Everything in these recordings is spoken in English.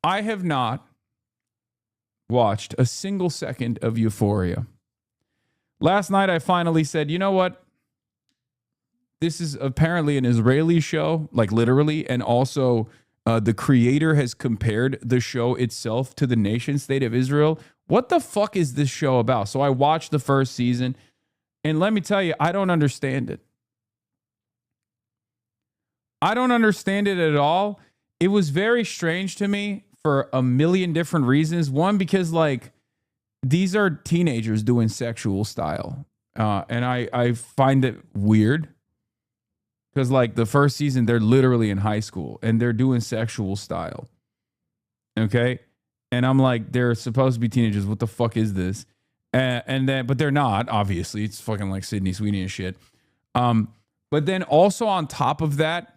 I have not watched a single second of Euphoria. Last night, I finally said, you know what? This is apparently an Israeli show, like literally, and also the creator has compared the show itself to the nation state of Israel. What the fuck is this show about? So I watched the first season, and let me tell you, I don't understand it. I don't understand it at all. It was very strange to me for a million different reasons. One, because like these are teenagers doing sexual style. And I find it weird. Because like the first season, they're literally in high school and they're doing sexual style. Okay. And I'm like, they're supposed to be teenagers. What the fuck is this? But they're not, obviously. It's fucking like Sydney Sweeney and shit. But then also on top of that,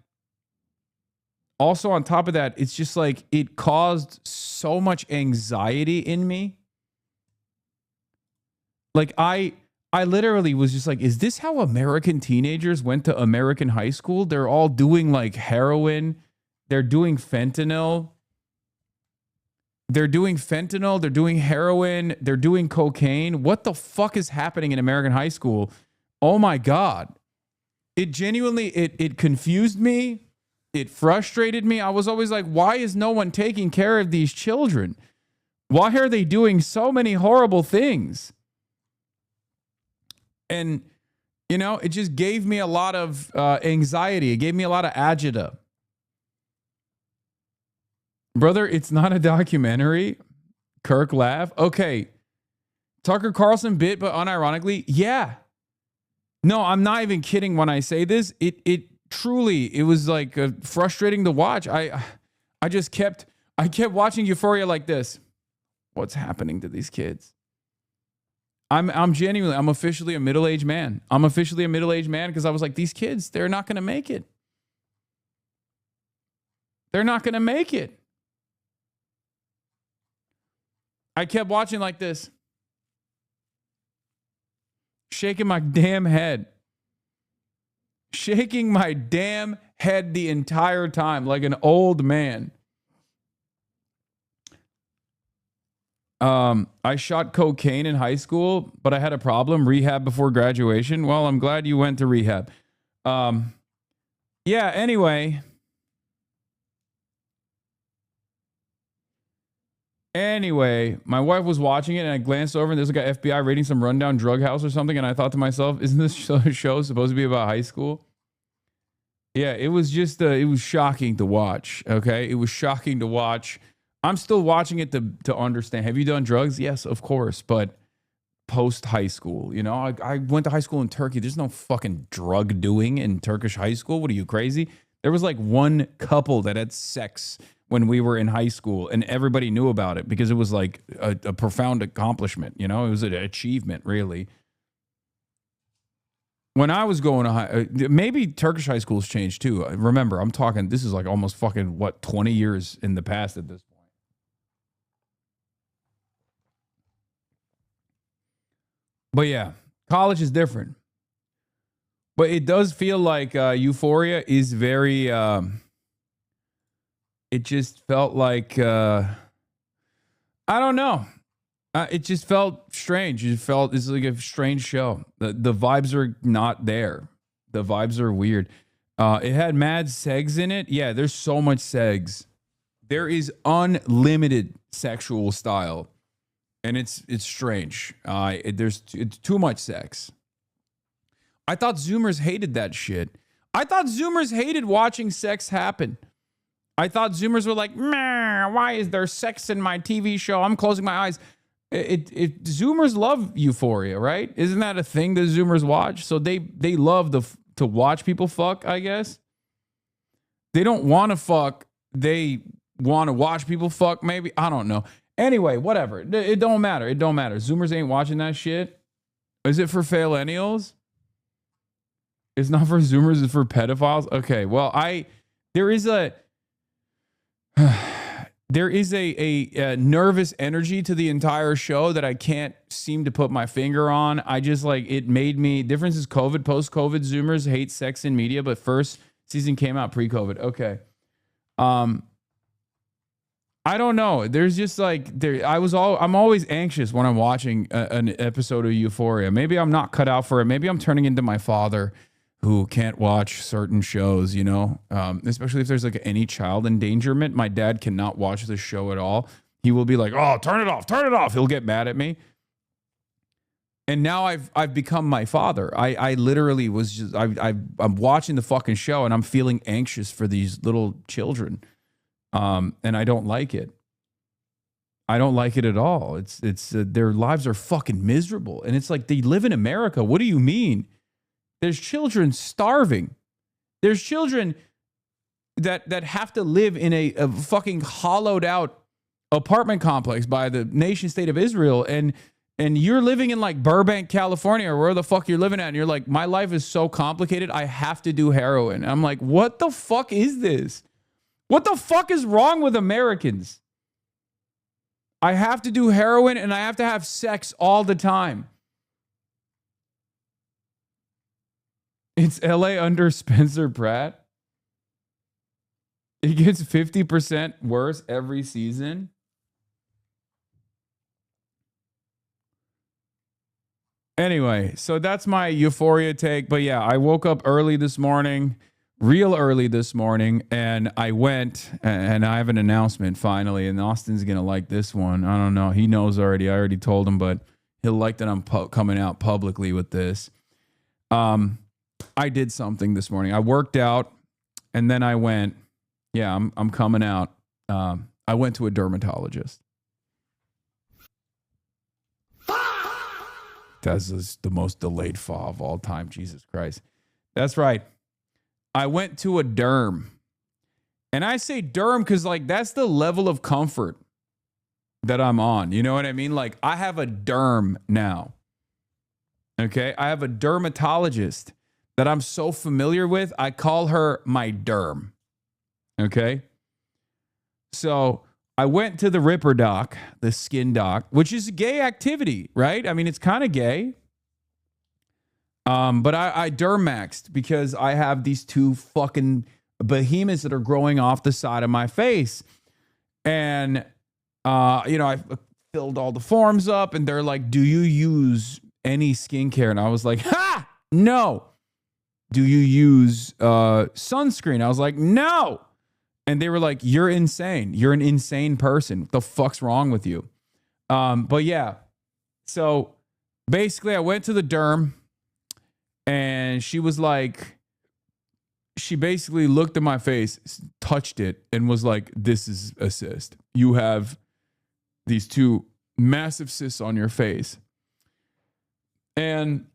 it's just like it caused so much anxiety in me. Like I literally was just like, is this how American teenagers went to American high school? They're all doing like heroin. They're doing fentanyl. They're doing heroin. They're doing cocaine. What the fuck is happening in American high school? Oh my God. It genuinely, it confused me. It frustrated me. I was always like, why is no one taking care of these children? Why are they doing so many horrible things? And, you know, it just gave me a lot of anxiety. It gave me a lot of agita. Brother, it's not a documentary. Kirk laugh. Okay. Tucker Carlson bit, but unironically, yeah. No, I'm not even kidding when I say this. It truly, it was like frustrating to watch. I kept watching Euphoria like this. What's happening to these kids? I'm officially a middle-aged man. I'm officially a middle-aged man because I was like, these kids, they're not going to make it. They're not going to make it. I kept watching like this. Shaking my damn head. Shaking my damn head the entire time like an old man. I shot cocaine in high school, but I had a problem. Rehab before graduation. Well, I'm glad you went to rehab. Yeah, anyway. Anyway, my wife was watching it and I glanced over and there's like a FBI raiding some rundown drug house or something. And I thought to myself, isn't this show supposed to be about high school? Yeah, it was just, it was shocking to watch. Okay. It was shocking to watch. I'm still watching it to understand. Have you done drugs? Yes, of course. But post high school, you know, I went to high school in Turkey. There's no fucking drug doing in Turkish high school. What are you, crazy? There was like one couple that had sex when we were in high school and everybody knew about it because it was like a profound accomplishment. You know, it was an achievement, really. When I was going to high, maybe Turkish high schools changed too. Remember, I'm talking, this is like almost fucking, 20 years in the past at this point. But yeah, college is different. But it does feel like Euphoria is very, it just felt like, I don't know. It just felt strange. It's like a strange show. The vibes are not there. The vibes are weird. It had mad segs in it. Yeah, there's so much segs. There is unlimited sexual style. And it's strange. It's too much sex. I thought Zoomers hated that shit. I thought Zoomers hated watching sex happen. I thought Zoomers were like, why is there sex in my TV show? I'm closing my eyes. Zoomers love Euphoria, right? Isn't that a thing that Zoomers watch? So they love to watch people fuck, I guess. They don't want to fuck. They want to watch people fuck, maybe. I don't know. Anyway, whatever. It don't matter. It don't matter. Zoomers ain't watching that shit. Is it for millennials? It's not for Zoomers. It's for pedophiles. Okay. Well, there is a nervous energy to the entire show that I can't seem to put my finger on. I just like, it made me, difference is COVID, post-COVID Zoomers hate sex in media, but first season came out pre-COVID. Okay. I don't know. There's just like I'm always anxious when I'm watching an episode of Euphoria. Maybe I'm not cut out for it. Maybe I'm turning into my father who can't watch certain shows, you know, especially if there's like any child endangerment. My dad cannot watch the show at all. He will be like, "Oh, turn it off, turn it off." He'll get mad at me. And now I've become my father. I literally was just I'm watching the fucking show and I'm feeling anxious for these little children. And I don't like it. I don't like it at all. It's their lives are fucking miserable. And it's like, they live in America. What do you mean? There's children starving. There's children that have to live in a fucking hollowed out apartment complex by the nation state of Israel. And you're living in like Burbank, California, or where the fuck you're living at. And you're like, my life is so complicated. I have to do heroin. And I'm like, what the fuck is this? What the fuck is wrong with Americans? I have to do heroin and I have to have sex all the time. It's LA under Spencer Pratt. It gets 50% worse every season. Anyway, so that's my Euphoria take. But yeah, I woke up early this morning. Real early this morning, and I went, and I have an announcement finally, and Austin's going to like this one. I don't know. He knows already. I already told him, but he'll like that I'm coming out publicly with this. I did something this morning. I worked out, and then I went, yeah, I'm coming out. I went to a dermatologist. That's the most delayed fall of all time. Jesus Christ. That's right. I went to a derm. And I say derm because, like, that's the level of comfort that I'm on. You know what I mean? Like, I have a derm now. Okay? I have a dermatologist that I'm so familiar with. I call her my derm. Okay? So I went to the Ripper doc, the skin doc, which is a gay activity, right? I mean, it's kind of gay. But I dermaxed because I have these two fucking behemoths that are growing off the side of my face. And, I filled all the forms up and they're like, do you use any skincare? And I was like, no. Do you use sunscreen? I was like, no. And they were like, you're insane. You're an insane person. What the fuck's wrong with you? But yeah. So basically I went to the derm. And she was like, she basically looked at my face, touched it, and was like, this is a cyst. You have these two massive cysts on your face. And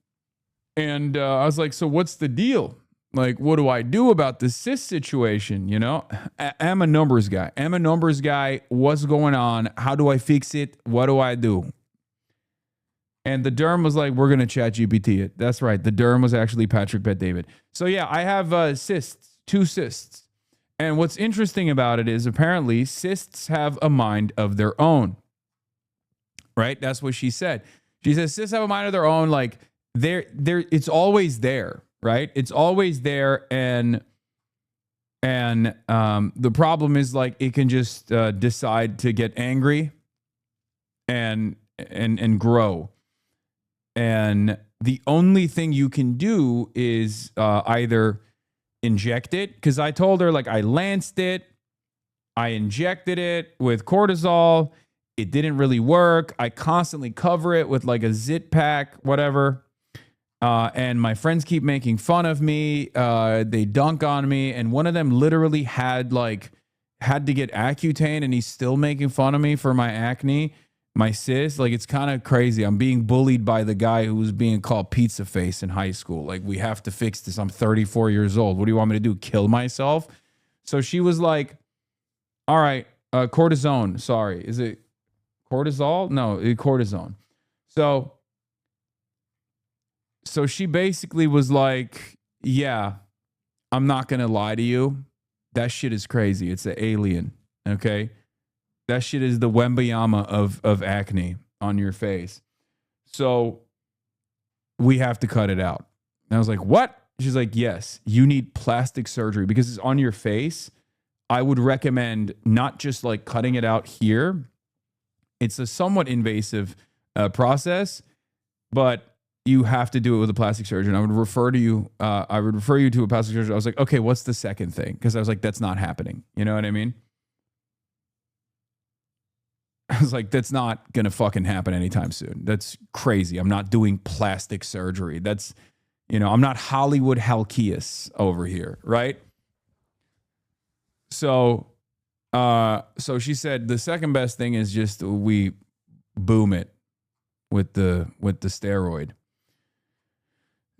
I was like, so what's the deal? Like, what do I do about this cyst situation? You know, I'm a numbers guy. What's going on? How do I fix it? What do I do? And the derm was like, we're going to chat GPT it. That's right. The derm was actually Patrick Bet-David. So yeah, I have cysts, 2 cysts. And what's interesting about it is apparently cysts have a mind of their own. Right? That's what she said. She says cysts have a mind of their own. Like it's always there, right? It's always there. And the problem is like, it can just decide to get angry and grow. And the only thing you can do is either inject it. Because I told her, like, I lanced it. I injected it with cortisol. It didn't really work. I constantly cover it with like a zit pack, whatever. And my friends keep making fun of me. They dunk on me. And one of them literally had to get Accutane, and he's still making fun of me for my acne. My sis, like, it's kind of crazy. I'm being bullied by the guy who was being called Pizza Face in high school. Like, we have to fix this. I'm 34 years old. What do you want me to do? Kill myself? So she was like, all right, cortisone. Sorry. Is it cortisol? No, cortisone. So she basically was like, yeah, I'm not going to lie to you. That shit is crazy. It's an alien. Okay. That shit is the Wembayama of acne on your face. So we have to cut it out. And I was like, what? She's like, yes, you need plastic surgery because it's on your face. I would recommend not just like cutting it out here. It's a somewhat invasive process, but you have to do it with a plastic surgeon. I would refer you to a plastic surgeon. I was like, okay, what's the second thing? Because I was like, that's not happening. You know what I mean? I was like, that's not going to fucking happen anytime soon. That's crazy. I'm not doing plastic surgery. That's, I'm not Hollywood Halkias over here, right? So she said the second best thing is just we boom it with the steroid.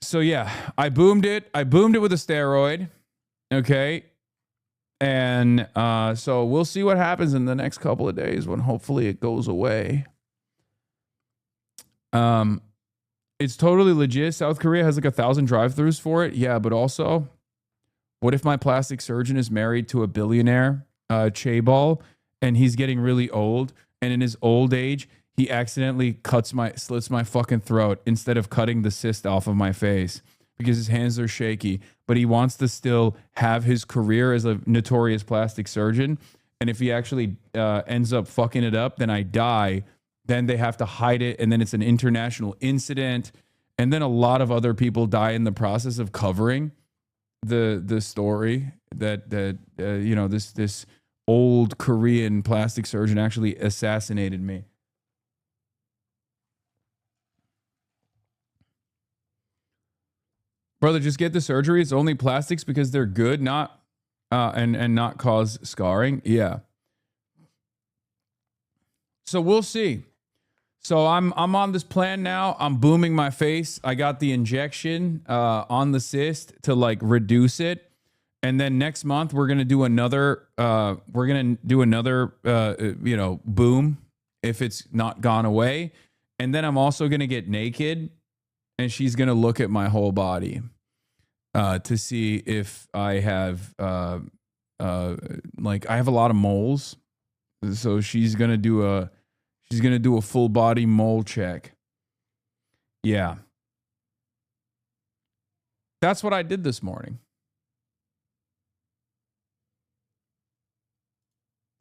So yeah, I boomed it. I boomed it with a steroid. Okay. And so we'll see what happens in the next couple of days when hopefully it goes away. It's totally legit. South Korea has like 1,000 drive-thrus for it. Yeah, but also, what if my plastic surgeon is married to a billionaire, Chaebol, and he's getting really old, and in his old age, he accidentally slits my fucking throat instead of cutting the cyst off of my face because his hands are shaky, but he wants to still have his career as a notorious plastic surgeon. And if he actually ends up fucking it up, then I die. Then they have to hide it, and then it's an international incident. And then a lot of other people die in the process of covering the story that this old Korean plastic surgeon actually assassinated me. Brother, just get the surgery. It's only plastics because they're good, not and not cause scarring. Yeah. So we'll see. So I'm on this plan now. I'm booming my face. I got the injection on the cyst to like reduce it, and then next month we're gonna do another. Boom if it's not gone away, and then I'm also gonna get naked. And she's going to look at my whole body to see if I have, I have a lot of moles. So she's going to do a full body mole check. Yeah. That's what I did this morning.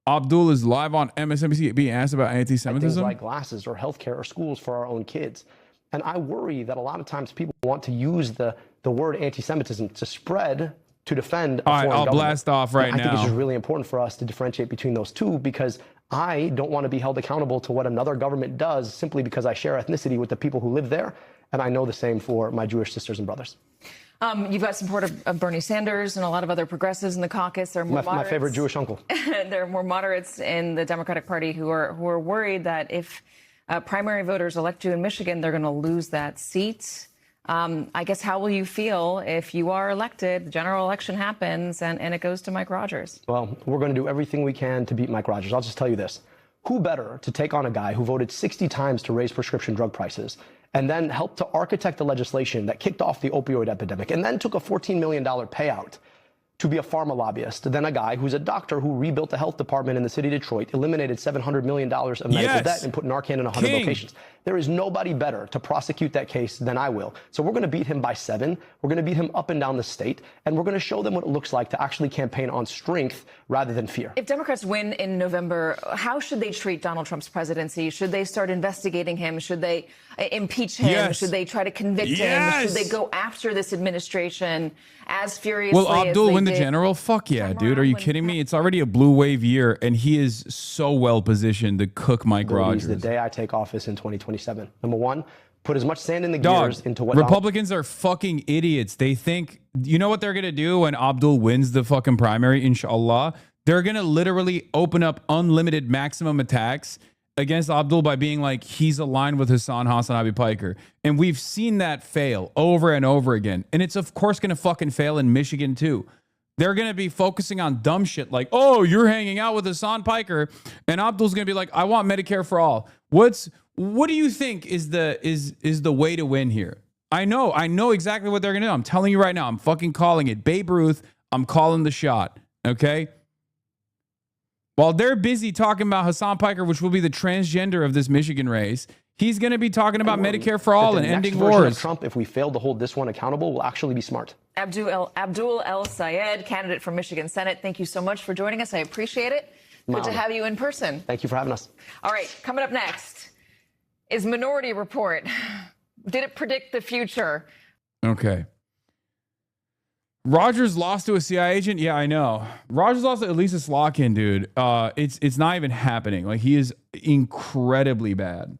Abdul is live on MSNBC being asked about anti-Semitism. Things like glasses or healthcare or schools for our own kids. And I worry that a lot of times people want to use the word anti-Semitism to spread to defend a foreign government. I'll blast off right now. I think it's just really important for us to differentiate between those two, because I don't want to be held accountable to what another government does simply because I share ethnicity with the people who live there. And I know the same for my Jewish sisters and brothers. You've got support of Bernie Sanders and a lot of other progressives in the caucus. They're more my favorite Jewish uncle. There are more moderates in the Democratic Party who are worried that if primary voters elect you in Michigan, they're going to lose that seat. I guess, how will you feel if you are elected, the general election happens, and it goes to Mike Rogers? Well, we're going to do everything we can to beat Mike Rogers. I'll just tell you this. Who better to take on a guy who voted 60 times to raise prescription drug prices and then helped to architect the legislation that kicked off the opioid epidemic and then took a $14 million payout to be a pharma lobbyist, than a guy who's a doctor who rebuilt the health department in the city of Detroit, eliminated $700 million of medical debt, and put Narcan in 100 locations. There is nobody better to prosecute that case than I will. So we're going to beat him by 7. We're going to beat him up and down the state, and we're going to show them what it looks like to actually campaign on strength rather than fear. If Democrats win in November, how should they treat Donald Trump's presidency? Should they start investigating him? Should they impeach him? Yes. Should they try to convict Yes. him? Should they go after this administration as furiously Will Abdul as win they the did? general? Fuck yeah, dude. Are you kidding me? It's already a blue wave year, and he is so well positioned to cook Mike Rogers. The day I take office in 2027. Number one, put as much sand in the gears into what Republicans are fucking idiots. They think, you know what they're going to do when Abdul wins the fucking primary, inshallah? They're going to literally open up unlimited maximum attacks against Abdul by being like, he's aligned with HasanAbi Piker. And we've seen that fail over and over again. And it's of course going to fucking fail in Michigan too. They're going to be focusing on dumb shit like, oh, you're hanging out with Hasan Piker. And Abdul's going to be like, I want Medicare for all. What do you think is the way to win here? I know exactly what they're going to do. I'm telling you right now. I'm fucking calling it. Babe Ruth, I'm calling the shot. Okay? While they're busy talking about Hasan Piker, which will be the transgender of this Michigan race, He's going to be talking about Medicare for all and ending wars. wars. Trump, if we fail to hold this one accountable, will actually be smart. Abdul El Sayed, candidate for Michigan Senate, thank you so much for joining us. I appreciate it. Good to have you in person. Thank you for having us. All right, coming up next is Minority Report. Did it predict the future? Okay. Rogers lost to a CIA agent? Yeah, I know. Rogers lost to Elisa Slotkin, dude. It's not even happening. Like, he is incredibly bad.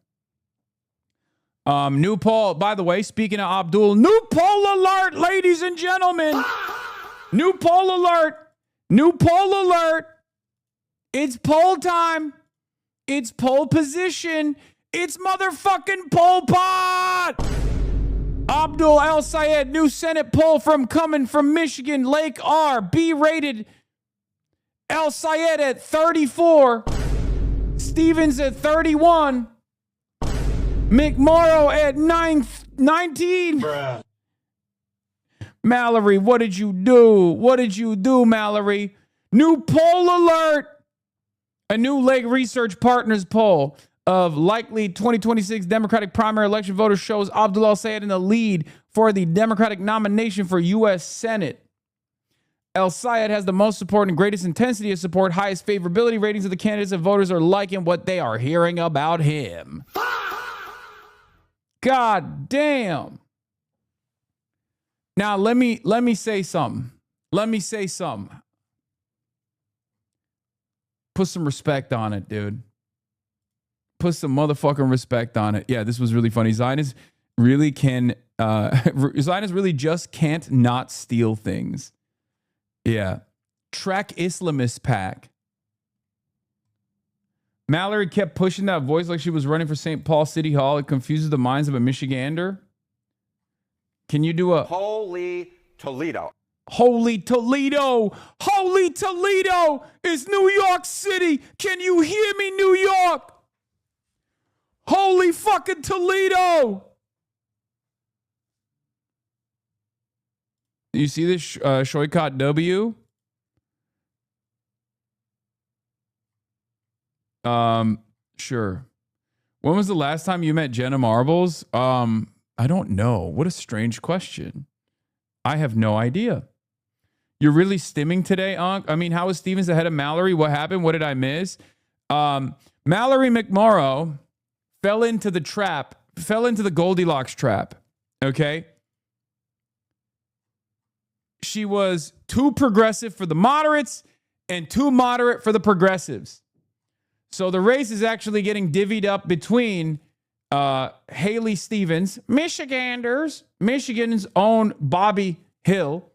New poll, by the way, speaking of Abdul, new poll alert, ladies and gentlemen. New poll alert. New poll alert. It's poll time. It's poll position. It's motherfucking Pol Pot. Abdul El Sayed, new Senate poll coming from Michigan, Lake R, B rated. El Sayed at 34. Stevens at 31. McMorrow at 19. Bruh. Mallory, what did you do? What did you do, Mallory? New poll alert. A new Lake Research Partners poll of likely 2026 Democratic primary election voters shows Abdul El Sayed in the lead for the Democratic nomination for U.S. Senate. El Sayed has the most support and greatest intensity of support, highest favorability ratings of the candidates, and voters are liking what they are hearing about him. God damn. Now let me say something. Let me say something. Put some respect on it, dude. Put some motherfucking respect on it. Yeah, this was really funny. Zionists really Zionists really just can't not steal things. Yeah. Track Islamist pack. Mallory kept pushing that voice like she was running for St. Paul City Hall. It confuses the minds of a Michigander. Can you do a Holy Toledo? Holy Toledo! Holy Toledo! It's New York City! Can you hear me, New York? Holy fucking Toledo! You see this Shoycott W? Sure. When was the last time you met Jenna Marbles? I don't know. What a strange question. I have no idea. You're really stimming today, Unc? I mean, how was Stevens ahead of Mallory? What happened? What did I miss? Mallory McMorrow fell into the Goldilocks trap. Okay? She was too progressive for the moderates and too moderate for the progressives. So the race is actually getting divvied up between Haley Stevens, Michiganders, Michigan's own Bobby Hill,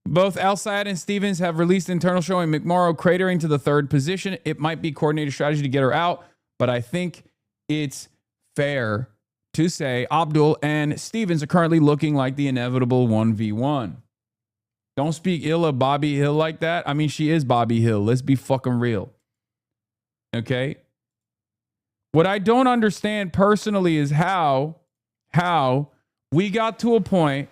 both El Sayed and Stevens have released internal showing McMorrow cratering to the third position. It might be coordinated strategy to get her out, but I think it's fair to say Abdul and Stevens are currently looking like the inevitable 1v1. Don't speak ill of Bobby Hill like that. I mean, she is Bobby Hill. Let's be fucking real. Okay? What I don't understand personally is how we got to a point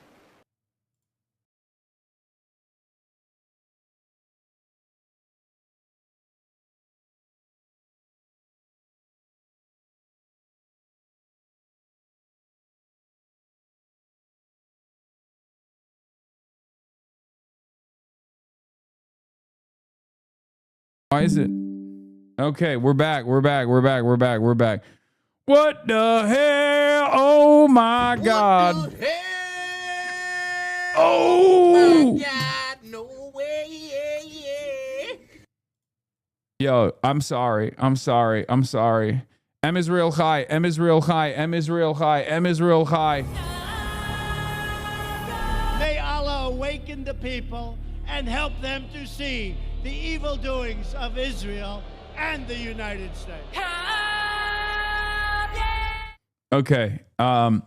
Why is it? Okay, we're back. What the hell? Oh my God. What the hell? Oh. My God, no way. Yo, I'm sorry. M is real high. May Allah awaken the people and help them to see the evil doings of Israel and the United States. Okay. I'm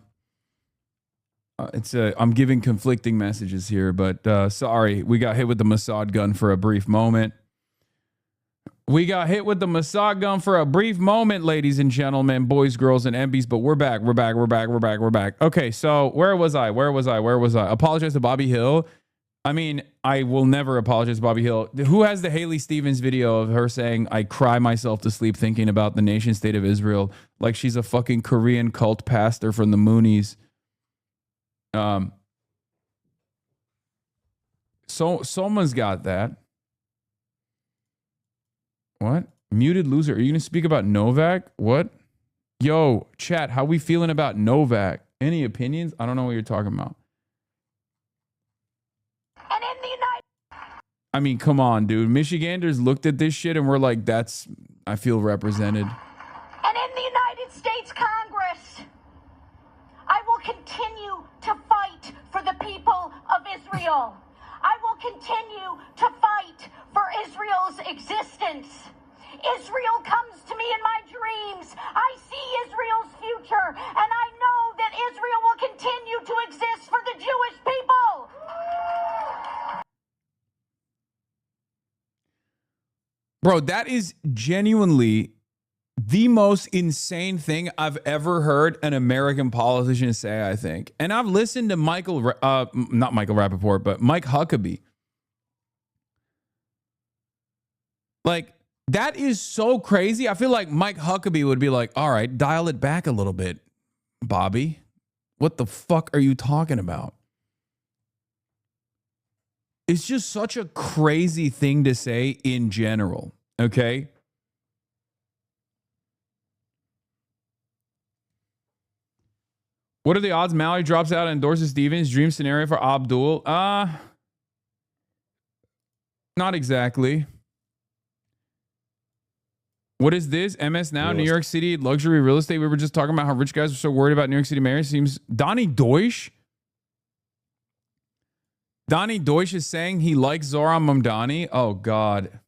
giving conflicting messages here, but sorry, we got hit with the Mossad gun for a brief moment. Ladies and gentlemen, boys, girls, and MBs, but we're back. Okay, so where was I? Apologize to Bobby Hill. I mean, I will never apologize, Bobby Hill. Who has the Haley Stevens video of her saying, I cry myself to sleep thinking about the nation state of Israel, like she's a fucking Korean cult pastor from the Moonies? So someone's got that. What? Muted loser. Are you going to speak about Novak? What? Yo, chat, how we feeling about Novak? Any opinions? I don't know what you're talking about. And in the United I mean, come on, dude. Michiganders looked at this shit and we're like, I feel represented. and in the United States Congress, I will continue to fight for the people of Israel. I will continue to fight for Israel's existence. Israel comes to me in my dreams. I see Israel's future, and I know that Israel will continue to exist for the Jewish people. Bro, that is genuinely the most insane thing I've ever heard an American politician say, I think. And I've listened to not Michael Rappaport, but Mike Huckabee. Like, that is so crazy. I feel like Mike Huckabee would be like, all right, dial it back a little bit, Bobby. What the fuck are you talking about? It's just such a crazy thing to say in general, okay? What are the odds Mallory drops out and endorses Stevens' dream scenario for Abdul? Not exactly. What is this? MS Now, New York City, luxury real estate. We were just talking about how rich guys are so worried about New York City mayor. Seems Donnie Deutsch? Donnie Deutsch is saying he likes Zoran Mamdani? Oh, God.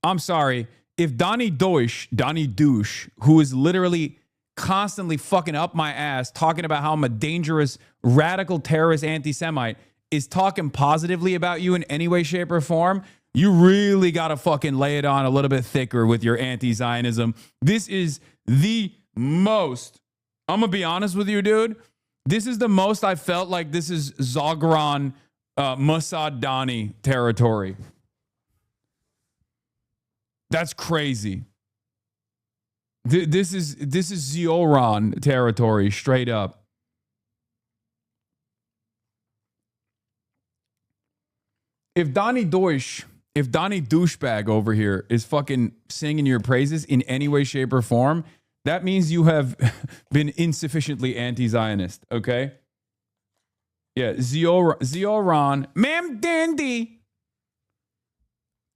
I'm sorry. If Donnie Deutsch, who is literally constantly fucking up my ass, talking about how I'm a dangerous, radical terrorist anti-Semite, is talking positively about you in any way, shape, or form, you really got to fucking lay it on a little bit thicker with your anti-Zionism. This is the most, I'm going to be honest with you, dude. This is the most I felt like this is Zogran Mossad Dani territory. That's crazy. This is Zioran territory, straight up. If Donnie douchebag over here is fucking singing your praises in any way, shape, or form, that means you have been insufficiently anti-Zionist, okay? Yeah, Zioran, ma'am dandy.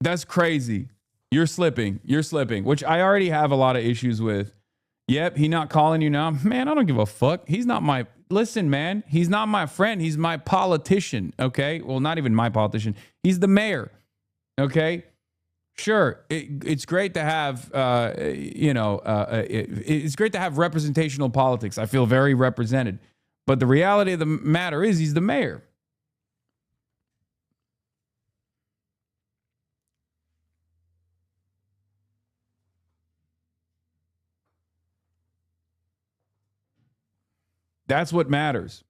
That's crazy. You're slipping, which I already have a lot of issues with. Yep, he not calling you now. Man, I don't give a fuck. He's not my, listen, man, he's not my friend. He's my politician, okay? Well, not even my politician. He's the mayor, okay? Sure, it's great to have, it's great to have representational politics. I feel very represented. But the reality of the matter is he's the mayor. That's what matters.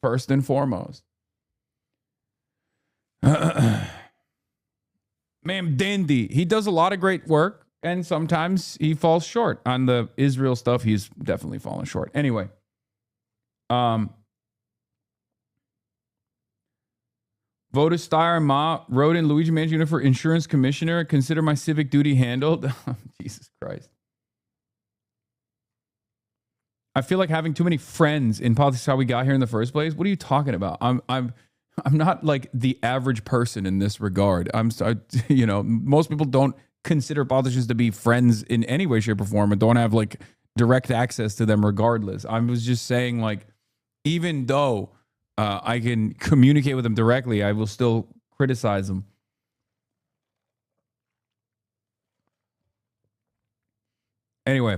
First and foremost. Ma'am Dandy, he does a lot of great work, and sometimes he falls short. On the Israel stuff, he's definitely fallen short. Anyway. Voted Steyer Ma wrote in Luigi Mann Jr. for insurance commissioner. Consider my civic duty handled. Jesus Christ. I feel like having too many friends in politics is how we got here in the first place. What are you talking about? I'm not like the average person in this regard. Most people don't consider politicians to be friends in any way, shape, or form and don't have like direct access to them regardless. I was just saying, like, even though I can communicate with them directly, I will still criticize them. Anyway.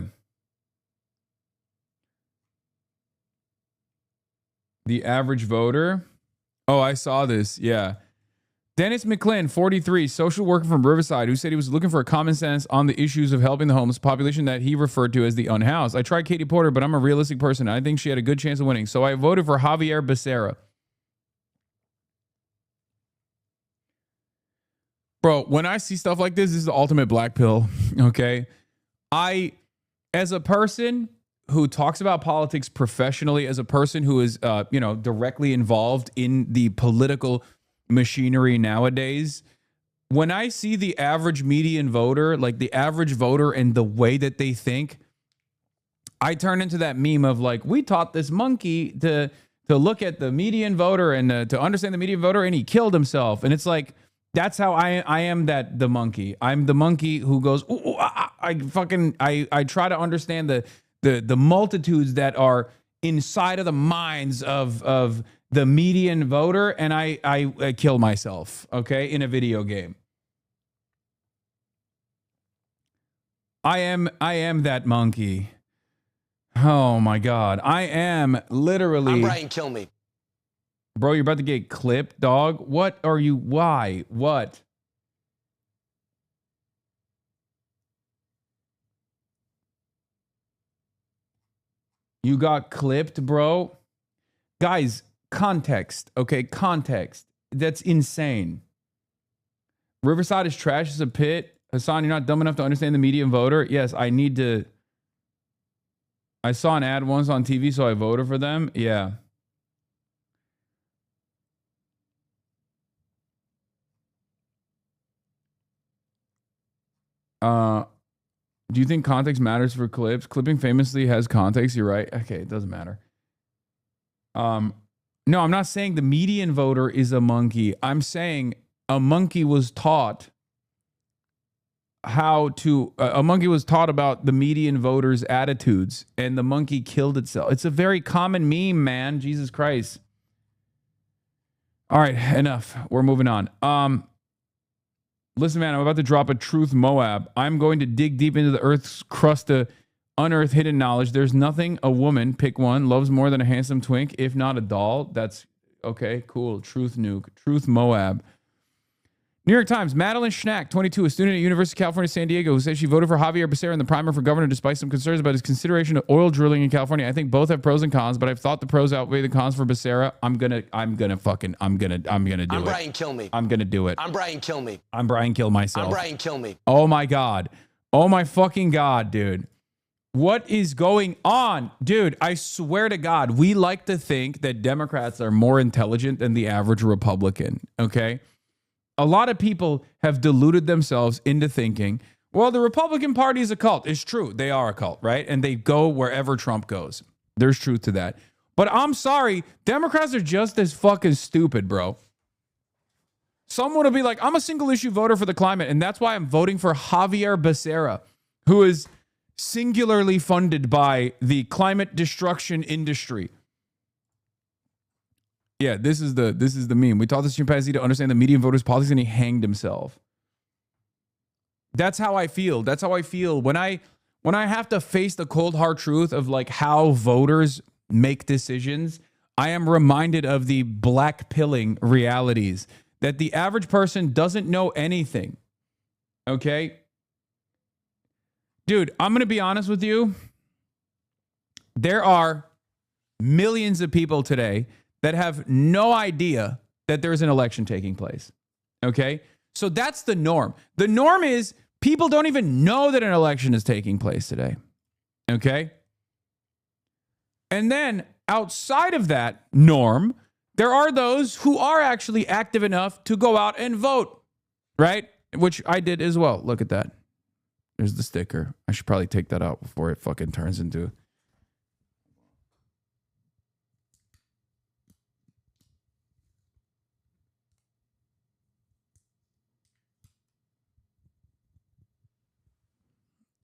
The average voter. Oh, I saw this. Yeah. Dennis McClin, 43, social worker from Riverside, who said he was looking for a common sense on the issues of helping the homeless population that he referred to as the unhoused. I tried Katie Porter, but I'm a realistic person. I think she had a good chance of winning. So I voted for Javier Becerra. Bro, when I see stuff like this is the ultimate black pill. Okay. As a person who talks about politics professionally, as a person who is, directly involved in the political machinery nowadays, when I see the average median voter, like the average voter and the way that they think, I turn into that meme of like, we taught this monkey to look at the median voter and to understand the median voter, and he killed himself. And it's like, that's how I am the monkey. I'm the monkey who goes, ooh, I try to understand the multitudes that are inside of the minds of the median voter, and I kill myself, okay, in a video game. I am that monkey. Oh my God. I am literally. I'm Brian, kill me. Bro, you're about to get clipped, dog. What are you? Why? What? You got clipped, bro? Guys, context. Okay, context. That's insane. Riverside is trash as a pit. Hasan, you're not dumb enough to understand the median voter. Yes, I need to. I saw an ad once on TV, so I voted for them. Yeah. Do you think context matters for clips? Clipping famously has context. You're right. Okay, it doesn't matter. No, I'm not saying the median voter is a monkey. I'm saying a monkey was taught a monkey was taught about the median voter's attitudes, and the monkey killed itself. It's a very common meme, man. Jesus Christ. All right, enough. We're moving on. Listen, man, I'm about to drop a truth Moab. I'm going to dig deep into the earth's crust to unearth hidden knowledge. There's nothing a woman, pick one, loves more than a handsome twink, if not a doll. That's okay, cool. Truth nuke. Truth Moab. New York Times, Madeline Schnack, 22, a student at University of California, San Diego, who says she voted for Javier Becerra in the primary for governor despite some concerns about his consideration of oil drilling in California. I think both have pros and cons, but I've thought the pros outweigh the cons for Becerra. I'm gonna do it. I'm Brian, kill me. I'm gonna do it. I'm Brian, kill me. I'm Brian, kill myself. I'm Brian, kill me. Oh my God. Oh my fucking God, dude. What is going on? Dude, I swear to God, we like to think that Democrats are more intelligent than the average Republican, okay? A lot of people have deluded themselves into thinking, well, the Republican Party is a cult. It's true. They are a cult, right? And they go wherever Trump goes. There's truth to that. But I'm sorry, Democrats are just as fucking stupid, bro. Someone will be like, I'm a single issue voter for the climate, and that's why I'm voting for Javier Becerra, who is singularly funded by the climate destruction industry. Yeah, this is the meme. We taught this chimpanzee to understand the median voter's politics, and he hanged himself. That's how I feel. That's how I feel when I have to face the cold hard truth of like how voters make decisions. I am reminded of the black pilling realities that the average person doesn't know anything. Okay? Dude, I'm going to be honest with you. There are millions of people today that have no idea that there's an election taking place. Okay? So that's the norm. The norm is people don't even know that an election is taking place today. Okay? And then outside of that norm, there are those who are actually active enough to go out and vote, right? Which I did as well. Look at that. There's the sticker. I should probably take that out before it fucking turns into...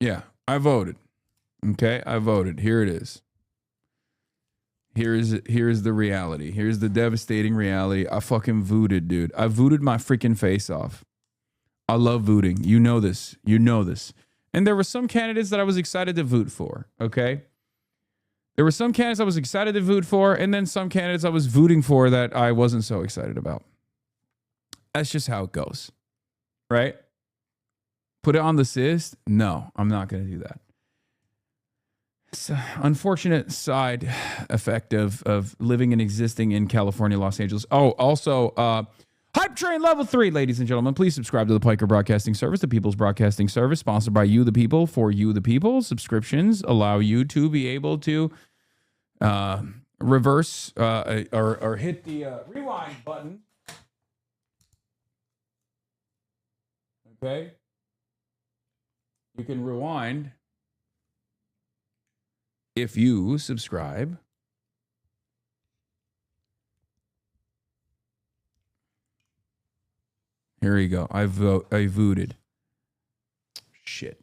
Yeah, I voted. Okay, I voted. Here it is. Here's the reality. Here's the devastating reality. I fucking voted, dude. I voted my freaking face off. I love voting. You know this. You know this. And there were some candidates that I was excited to vote for, okay? There were some candidates I was excited to vote for, and then some candidates I was voting for that I wasn't so excited about. That's just how it goes, right? Put it on the cyst? No, I'm not going to do that. It's an unfortunate side effect of living and existing in California, Los Angeles. Oh, also, Hype Train Level 3, ladies and gentlemen. Please subscribe to the Piker Broadcasting Service, the People's Broadcasting Service, sponsored by you, the people, for you, the people. Subscriptions allow you to be able to reverse or hit the rewind button. Okay? You can rewind if you subscribe. Here you go. I voted. Shit.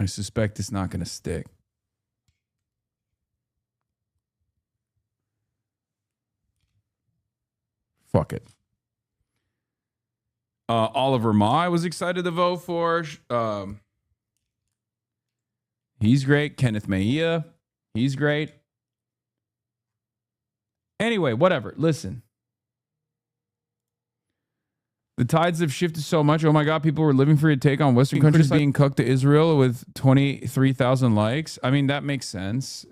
I suspect it's not going to stick. Fuck it. Oliver Ma, I was excited to vote for. He's great. Kenneth Maia, he's great. Anyway, whatever. Listen. The tides have shifted so much. Oh my God, people were living for your take on Western countries being cooked to Israel with 23,000 likes. I mean, that makes sense.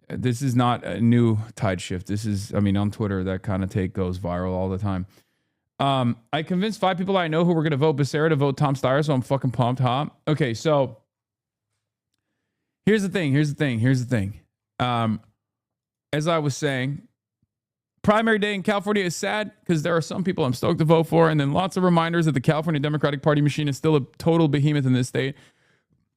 This is not a new tide shift. This is, I mean, on Twitter, that kind of take goes viral all the time. I convinced 5 people I know who were going to vote Becerra to vote Tom Steyer, so I'm fucking pumped, huh? Okay, so here's the thing. As I was saying, primary day in California is sad because there are some people I'm stoked to vote for, and then lots of reminders that the California Democratic Party machine is still a total behemoth in this state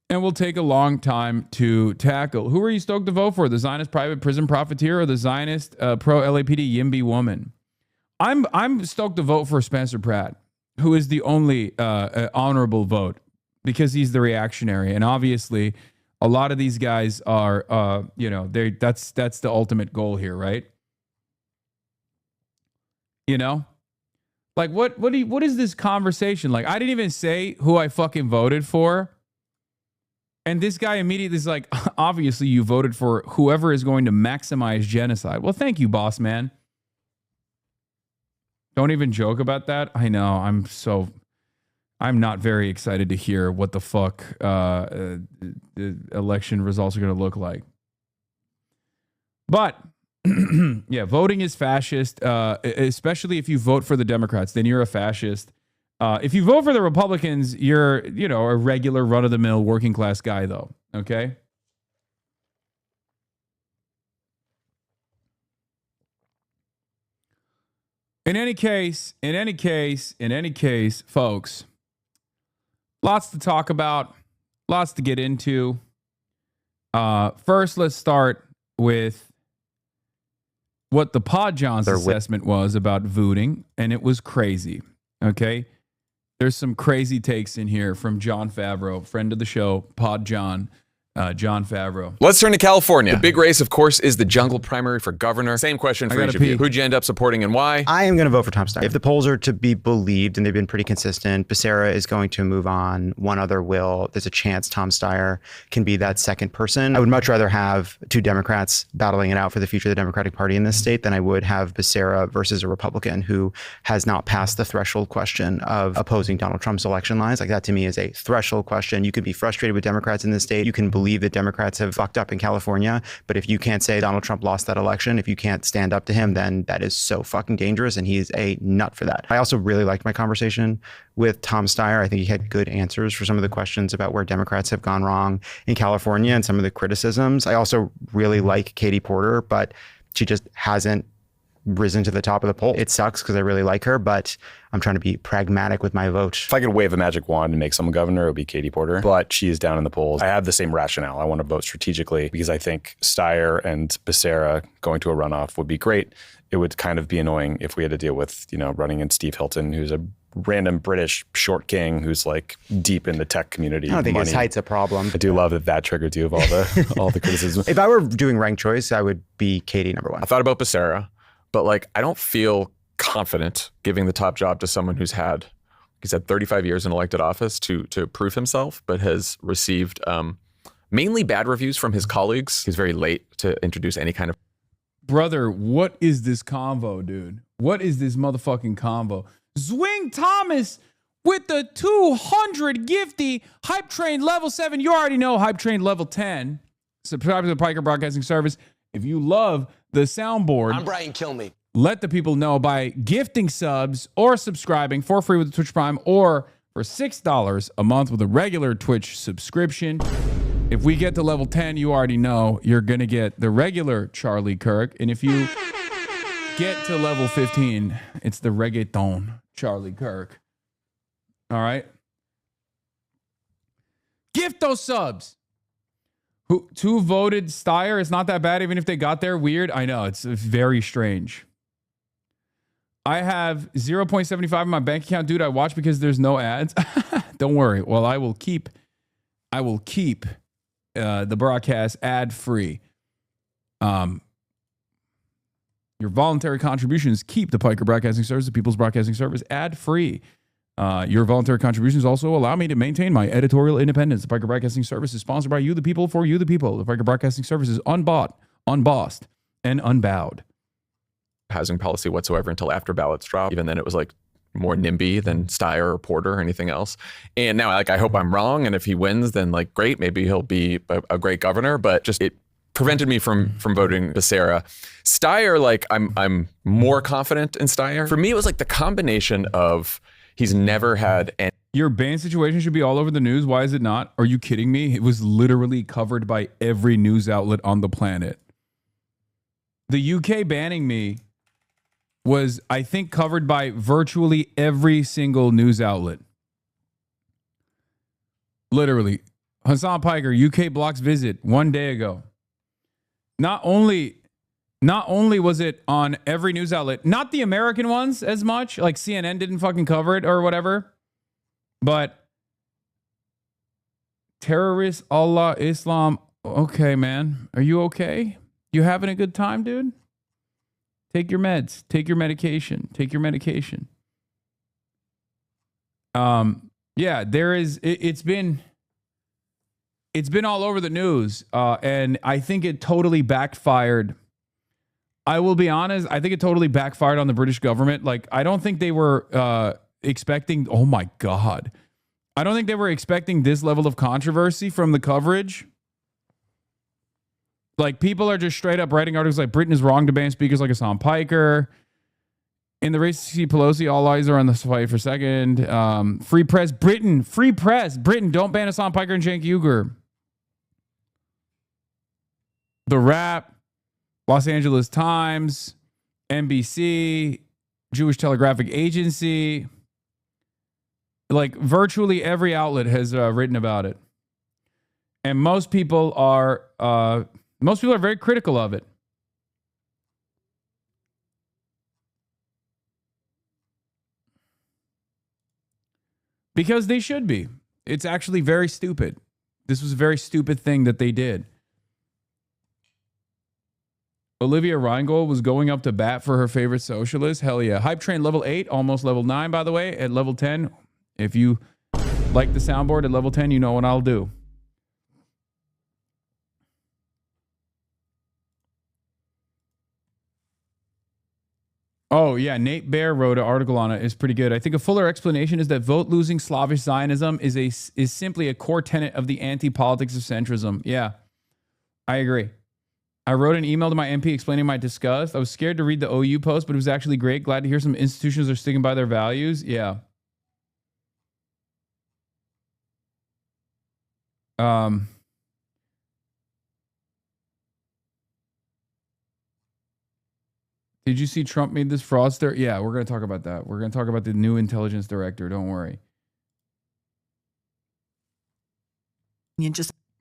and will take a long time to tackle. Who are you stoked to vote for? The Zionist private prison profiteer or the Zionist pro-LAPD YIMBY woman? I'm stoked to vote for Spencer Pratt, who is the only honorable vote because he's the reactionary, and obviously a lot of these guys are, that's the ultimate goal here, right? You know, like what is this conversation? Like, I didn't even say who I fucking voted for, and this guy immediately is like, obviously you voted for whoever is going to maximize genocide. Well, thank you, boss man. Don't even joke about that. I know. I'm not very excited to hear what the fuck the election results are going to look like. But yeah, voting is fascist, especially if you vote for the Democrats, then you're a fascist. If you vote for the Republicans, you're, a regular run-of-the-mill working class guy, though. Okay? In any case, folks, lots to talk about, lots to get into. First, let's start with what the Pod John's assessment was about voting, and it was crazy. Okay? There's some crazy takes in here from John Favreau, friend of the show, Pod John. John Favreau. Let's turn to California. The big race, of course, is the jungle primary for governor. Same question for each of you. Who'd you end up supporting and why? I am going to vote for Tom Steyer. If the polls are to be believed, and they've been pretty consistent, Becerra is going to move on. One other will. There's a chance Tom Steyer can be that second person. I would much rather have 2 Democrats battling it out for the future of the Democratic Party in this state than I would have Becerra versus a Republican who has not passed the threshold question of opposing Donald Trump's election lines. Like, that to me is a threshold question. You can be frustrated with Democrats in this state. You can believe that Democrats have fucked up in California, but if you can't say Donald Trump lost that election, if you can't stand up to him, then that is so fucking dangerous, and he's a nut for that. I also really liked my conversation with Tom Steyer. I think he had good answers for some of the questions about where Democrats have gone wrong in California and some of the criticisms. I also really like Katie Porter, but she just hasn't risen to the top of the poll. It sucks because I really like her, but I'm trying to be pragmatic with my vote. If I could wave a magic wand and make someone governor, it would be Katie Porter, but she is down in the polls. I have the same rationale. I want to vote strategically because I think Steyer and Becerra going to a runoff would be great. It would kind of be annoying if we had to deal with, running in Steve Hilton, who's a random British short king who's like deep in the tech community. I don't think his height's a problem. I do love that triggered you of all the criticism. If I were doing ranked choice, I would be Katie number 1. I thought about Becerra, but I don't feel confident giving the top job to someone who's had 35 years in elected office to prove himself, but has received mainly bad reviews from his colleagues. He's very late to introduce any kind of. Brother, what is this convo, dude? What is this motherfucking convo? Zwing Thomas with the 200 gifty Hype Train level 7. You already know Hype Train level 10. Subscribe to the Piker Broadcasting Service. If you love the soundboard, I'm Brian Kilmeade. Let the people know by gifting subs or subscribing for free with the Twitch Prime or for $6 a month with a regular Twitch subscription. If we get to level 10, you already know you're going to get the regular Charlie Kirk. And if you get to level 15, it's the reggaeton Charlie Kirk. All right. Gift those subs. Who voted Steyer? It's not that bad, even if they got there weird. I know, it's very strange. I have 0.75 in my bank account, dude. I watch because there's no ads. Don't worry. Well, I will keep the broadcast ad free. Your voluntary contributions keep the Piker Broadcasting Service, the People's Broadcasting Service, ad free. Your voluntary contributions also allow me to maintain my editorial independence. The Piker Broadcasting Service is sponsored by you, the people, for you, the people. The Piker Broadcasting Service is unbought, unbossed, and unbowed. Housing policy whatsoever until after ballots drop. Even then, it was like more NIMBY than Steyer or Porter or anything else. And now, like, I hope I'm wrong. And if he wins, then like, great, maybe he'll be a great governor. But just it prevented me from voting Becerra. Steyer, like, I'm more confident in Steyer. For me, it was like the combination of he's never had any. Your ban situation should be all over the news. Why is it not? Are you kidding me? It was literally covered by every news outlet on the planet. The UK banning me was, I think, covered by virtually every single news outlet. Literally. Hasan Piker, UK blocks visit 1 day ago. Not only was it on every news outlet, not the American ones as much, like CNN didn't fucking cover it or whatever, but terrorists, Allah, Islam. Okay, man. Are you okay? You having a good time, dude? Take your meds. Take your medication. Take your medication. Yeah, there is. It's been all over the news, and I think it totally backfired. I will be honest. I think it totally backfired on the British government. Like, I don't think they were expecting. Oh my God, I don't think they were expecting this level of controversy from the coverage. Like, people are just straight up writing articles like Britain is wrong to ban speakers like Hasan Piker. In the race to see Pelosi, all eyes are on this fight for second. Free press, Britain. Free press, Britain. Don't ban Hasan Piker and Cenk Uygur. The Wrap, Los Angeles Times, NBC, Jewish Telegraphic Agency. Like, virtually every outlet has written about it. And most people are very critical of it. Because they should be. It's actually very stupid. This was a very stupid thing that they did. Olivia Reingold was going up to bat for her favorite socialist. Hell yeah. Hype train level 8, almost level 9, by the way. At level 10, if you like the soundboard at level 10, you know what I'll do. Oh, yeah. Nate Baer wrote an article on it. It's pretty good. I think a fuller explanation is that vote-losing Slavish Zionism is simply a core tenet of the anti-politics of centrism. Yeah, I agree. I wrote an email to my MP explaining my disgust. I was scared to read the OU post, but it was actually great. Glad to hear some institutions are sticking by their values. Yeah. Did you see Trump made this fraudster? Yeah, we're going to talk about that. We're going to talk about the new intelligence director. Don't worry.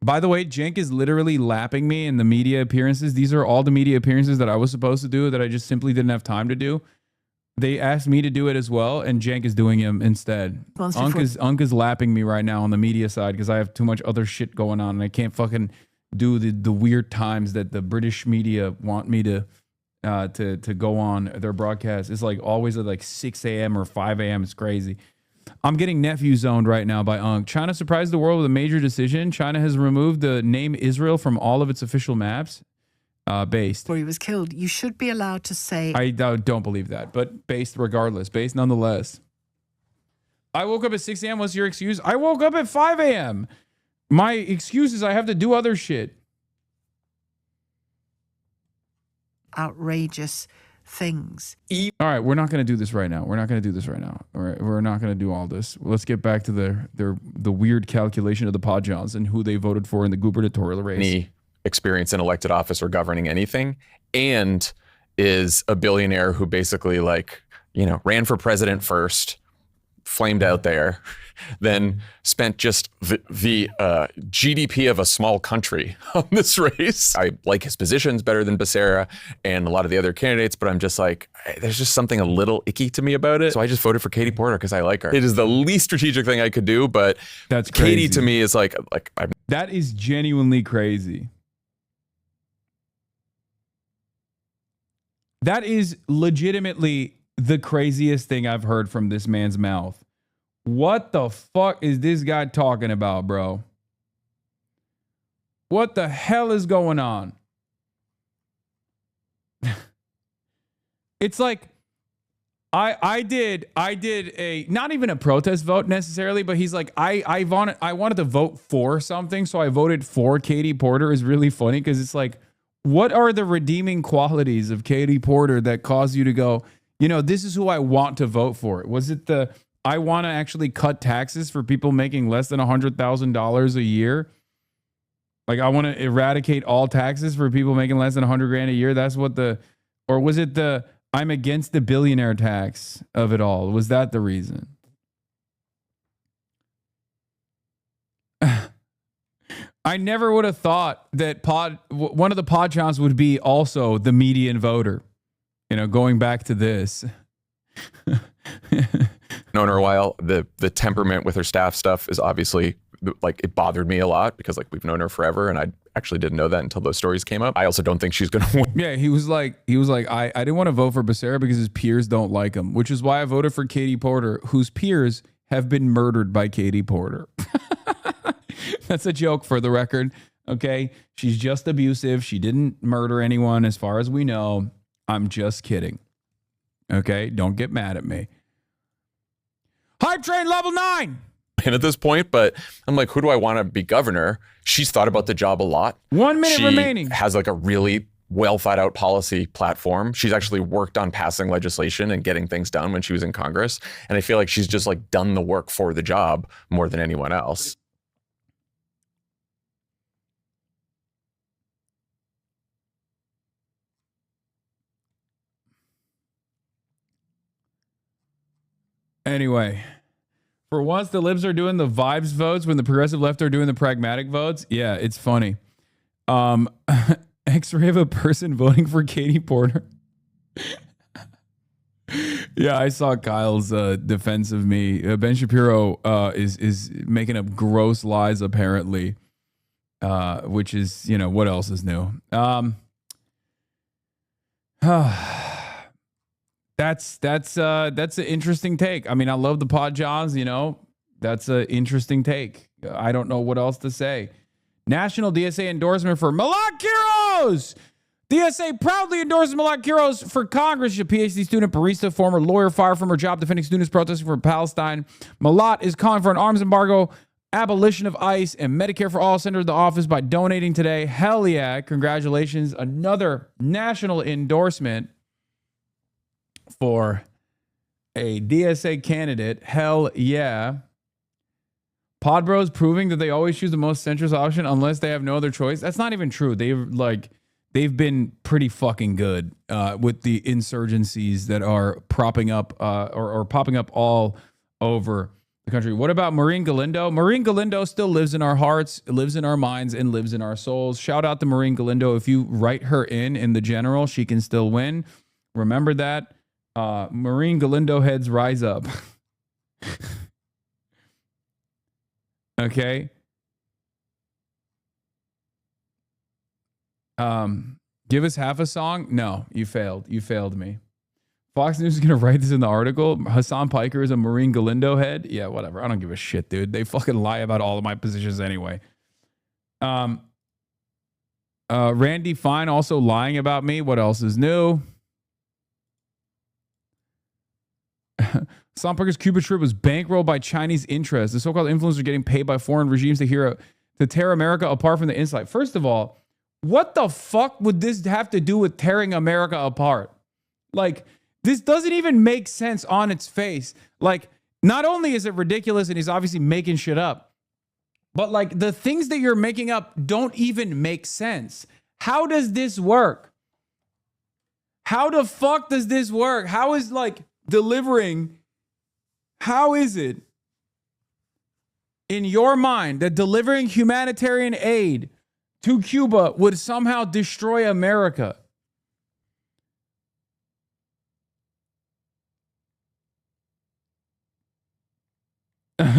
By the way, Cenk is literally lapping me in the media appearances. These are all the media appearances that I was supposed to do that I just simply didn't have time to do. They asked me to do it as well, and Cenk is doing him instead. Unk is lapping me right now on the media side because I have too much other shit going on, and I can't fucking do the weird times that the British media want me to go on their broadcast. It's like always at like 6 a.m. or 5 a.m. It's crazy. I'm getting nephew zoned right now by Unk. China surprised the world with a major decision. China has removed the name Israel from all of its official maps. Based. Before he was killed, you should be allowed to say. I don't believe that, but based regardless. Based nonetheless. I woke up at 6 a.m. What's your excuse? I woke up at 5 a.m. My excuse is I have to do other shit. outrageous things. All right, we're not going to do this right now. All right, we're not going to do all this. Let's get back to the weird calculation of the Podjons and who they voted for in the gubernatorial race. Any experience in elected office or governing anything, and is a billionaire who basically ran for president first, flamed out there, then spent just the GDP of a small country on this race. I like his positions better than Becerra and a lot of the other candidates, but I'm just like, there's just something a little icky to me about it. So I just voted for Katie Porter because I like her. It is the least strategic thing I could do, but that's crazy. Katie to me is that is genuinely crazy. That is legitimately the craziest thing I've heard from this man's mouth. What the fuck is this guy talking about, bro? What the hell is going on? It's like I did a not even a protest vote necessarily, but he's like I wanted to vote for something, so I voted for Katie Porter. Is really funny because it's like, what are the redeeming qualities of Katie Porter that cause you to go, this is who I want to vote for? Was it I want to actually cut taxes for people making less than $100,000 a year? Like, I want to eradicate all taxes for people making less than $100,000 a year. That's what or was it I'm against the billionaire tax of it all? Was that the reason? I never would have thought that one of the Podjons would be also the median voter. Going back to this. Known her a while. The temperament with her staff stuff is obviously it bothered me a lot because we've known her forever, and I actually didn't know that until those stories came up. I also don't think she's gonna win. Yeah, he was like I didn't want to vote for Becerra because his peers don't like him, which is why I voted for Katie Porter, whose peers have been murdered by Katie Porter. That's a joke, for the record. Okay, she's just abusive. She didn't murder anyone, as far as we know. I'm just kidding. Okay, don't get mad at me. Hype train level 9. At this point, but I'm like, who do I want to be governor? She's thought about the job a lot. 1 minute remaining. Has a really well thought out policy platform. She's actually worked on passing legislation and getting things done when she was in Congress. And I feel like she's just done the work for the job more than anyone else. Anyway, for once, the libs are doing the vibes votes when the progressive left are doing the pragmatic votes. Yeah, it's funny. X-ray of a person voting for Katie Porter. Yeah, I saw Kyle's defense of me. Ben Shapiro is making up gross lies, apparently, which is, what else is new? That's an interesting take. I mean, I love the Podjons, that's an interesting take. I don't know what else to say. National DSA endorsement for Malak Quiros. DSA proudly endorses Malak Quiros for Congress. A PhD student, barista, former lawyer, fired from her job defending students protesting for Palestine. Malak is calling for an arms embargo, abolition of ICE, and Medicare for all. Send her to the office by donating today. Hell yeah. Congratulations. Another national endorsement for a DSA candidate. Hell yeah. Pod Bros proving that they always choose the most centrist option unless they have no other choice. That's not even true. They've been pretty fucking good with the insurgencies that are propping up or popping up all over the country. What about Maureen Galindo? Maureen Galindo still lives in our hearts, lives in our minds, and lives in our souls. Shout out to Maureen Galindo. If you write her in the general, she can still win. Remember that. Maureen Galindo heads rise up. Okay. Give us half a song? No, you failed. You failed me. Fox News is going to write this in the article. Hasan Piker is a Maureen Galindo head. Yeah, whatever. I don't give a shit, dude. They fucking lie about all of my positions anyway. Randy Fine also lying about me. What else is new? Hasan Piker's Cuba trip was bankrolled by Chinese interests. The so-called influencers are getting paid by foreign regimes to tear America apart from the inside. First of all, What the fuck would this have to do with tearing America apart? Like, this doesn't even make sense on its face. Like, not only is it ridiculous and he's obviously making shit up, but like the things that you're making up don't even make sense. How does this work? How the fuck does this work? How is like delivering, how is it in your mind that delivering humanitarian aid to Cuba would somehow destroy America?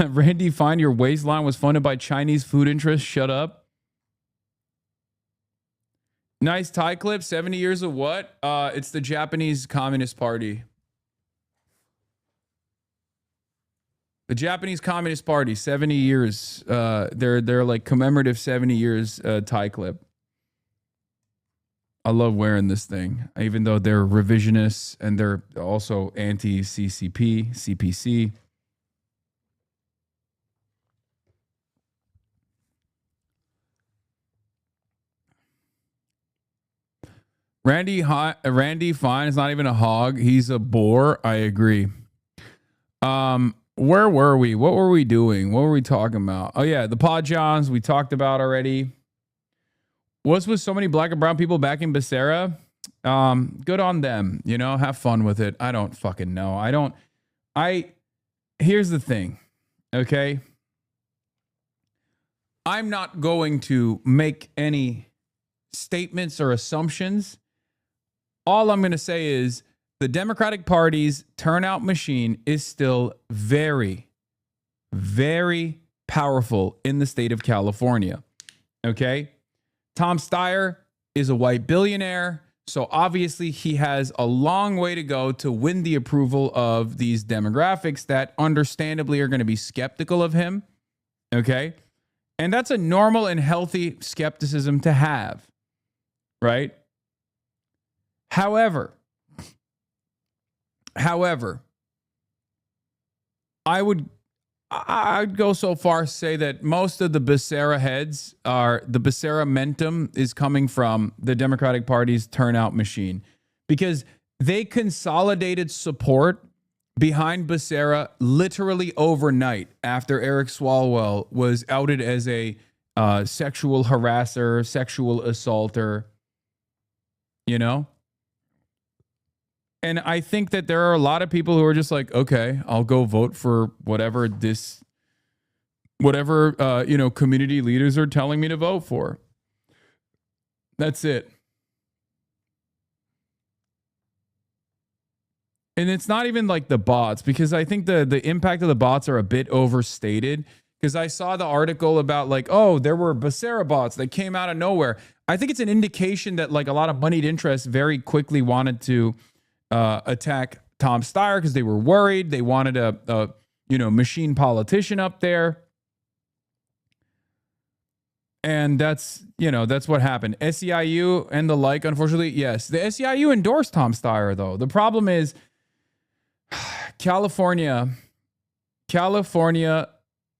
Randy, find your waistline was funded by Chinese food interests. Shut up. Nice tie clip. 70 years of what? It's the Japanese Communist Party. The Japanese Communist Party, 70 years. They're like commemorative 70 years tie clip. I love wearing this thing, even though they're revisionists and they're also anti-CCP, CPC. Randy Fine is not even a hog. He's a boar. I agree. Where were we? What were we doing? What were we talking about? Oh, yeah, the Pod Johns we talked about already. What's with so many black and brown people backing Becerra? Good on them. You know, have fun with it. I don't fucking know. Here's the thing, okay? I'm not going to make any statements or assumptions. All I'm going to say is the Democratic Party's turnout machine is still very, very powerful in the state of California. Okay? Tom Steyer is a white billionaire, so obviously he has a long way to go to win the approval of these demographics that understandably are going to be skeptical of him. Okay? And that's a normal and healthy skepticism to have, right? However, I'd go so far as to say that most of the Becerra heads the Becerra mentum is coming from the Democratic Party's turnout machine, because they consolidated support behind Becerra literally overnight after Eric Swalwell was outed as a sexual harasser, sexual assaulter, you know? And I think that there are a lot of people who are just like, okay, I'll go vote for whatever community leaders are telling me to vote for. That's it. And it's not even like the bots, because I think the impact of the bots are a bit overstated. Because I saw the article about like, oh, there were Becerra bots that came out of nowhere. I think it's an indication that like a lot of moneyed interests very quickly wanted to attack Tom Steyer because they were worried. They wanted a machine politician up there. And that's what happened. SEIU and the like, unfortunately, yes. The SEIU endorsed Tom Steyer, though. The problem is California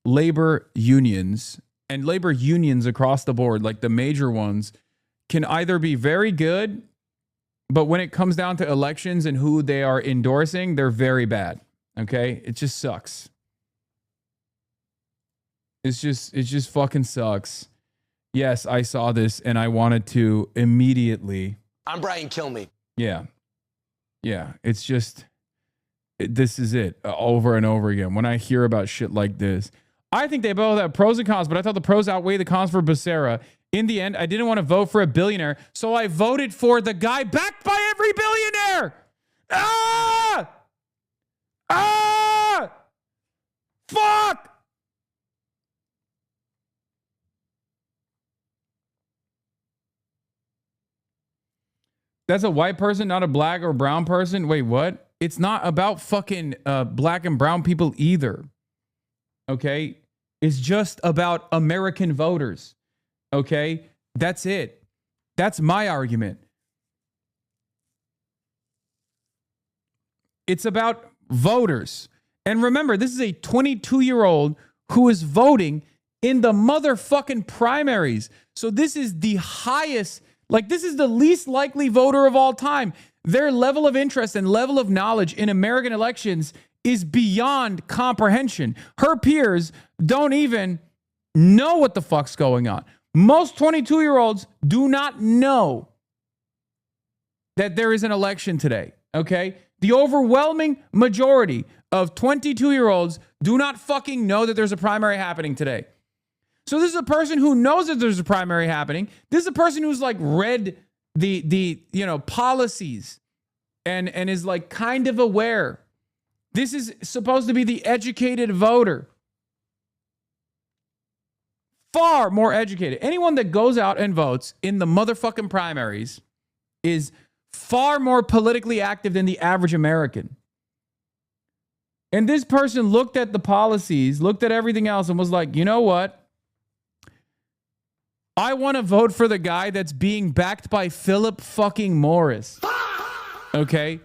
labor unions and labor unions across the board, like the major ones, can either be very good, but when it comes down to elections and who they are endorsing, they're very bad. Okay? It just sucks. It just fucking sucks. Yes, I saw this and I wanted to immediately. I'm Brian Kilmeade. Yeah. Yeah. It's just, this is it over and over again. When I hear about shit like this, I think they both have pros and cons, but I thought the pros outweigh the cons for Becerra. In the end, I didn't want to vote for a billionaire, so I voted for the guy backed by every billionaire. Fuck! That's a white person, not a black or brown person? Wait, what? It's not about fucking black and brown people either. Okay? It's just about American voters. Okay? That's it. That's my argument. It's about voters. And remember, this is a 22-year-old who is voting in the motherfucking primaries. So this is the highest, like this is the least likely voter of all time. Their level of interest and level of knowledge in American elections is beyond comprehension. Her peers don't even know what the fuck's going on. Most 22-year-olds do not know that there is an election today, okay? The overwhelming majority of 22-year-olds do not fucking know that there's a primary happening today. So this is a person who knows that there's a primary happening. This is a person who's like read the policies and is like kind of aware. This is supposed to be the educated voter. Far more educated. Anyone that goes out and votes in the motherfucking primaries is far more politically active than the average American. And this person looked at the policies, looked at everything else, and was like, you know what? I want to vote for the guy that's being backed by Philip fucking Morris. Okay?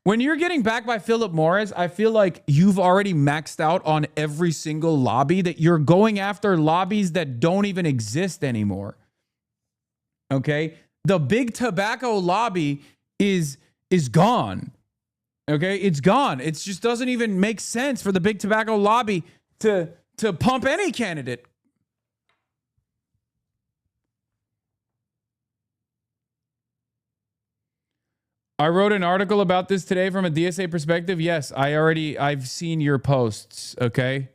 When you're getting backed by Philip Morris, I feel like you've already maxed out on every single lobby, that you're going after lobbies that don't even exist anymore. Okay? The big tobacco lobby is gone. Okay? It's gone. It just doesn't even make sense for the big tobacco lobby to pump any candidate. I wrote an article about this today from a DSA perspective. Yes, I've seen your posts, okay?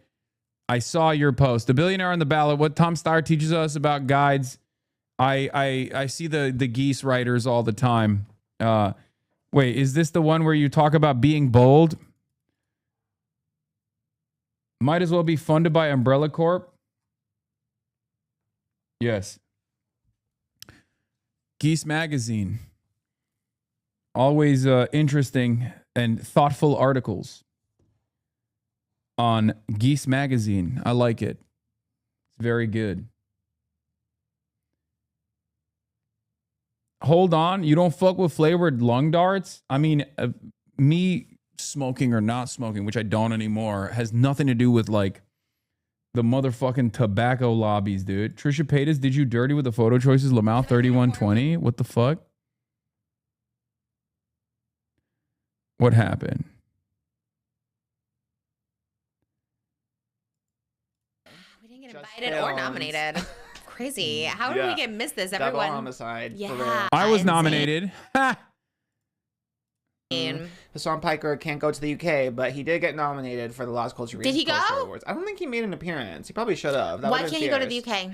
I saw your post. The Billionaire on the Ballot, what Tom Steyer teaches us about guides. I see the geese writers all the time. Wait, is this the one where you talk about being bold? Might as well be funded by Umbrella Corp. Yes. Geese Magazine. Always interesting and thoughtful articles on Geese Magazine. I like it. It's very good. Hold on. You don't fuck with flavored lung darts? I mean, me smoking or not smoking, which I don't anymore, has nothing to do with like the motherfucking tobacco lobbies, dude. Trisha Paytas did you dirty with the photo choices. Lamau 3120. What the fuck? What happened? We didn't get invited or nominated. Crazy. How did we get missed this? Everyone. Double homicide. Yeah. I was nominated. Ha! Hasan Piker can't go to the UK, but he did get nominated for the Las Culture Did he go? Awards. I don't think he made an appearance. He probably should have. Why can't he go to the UK?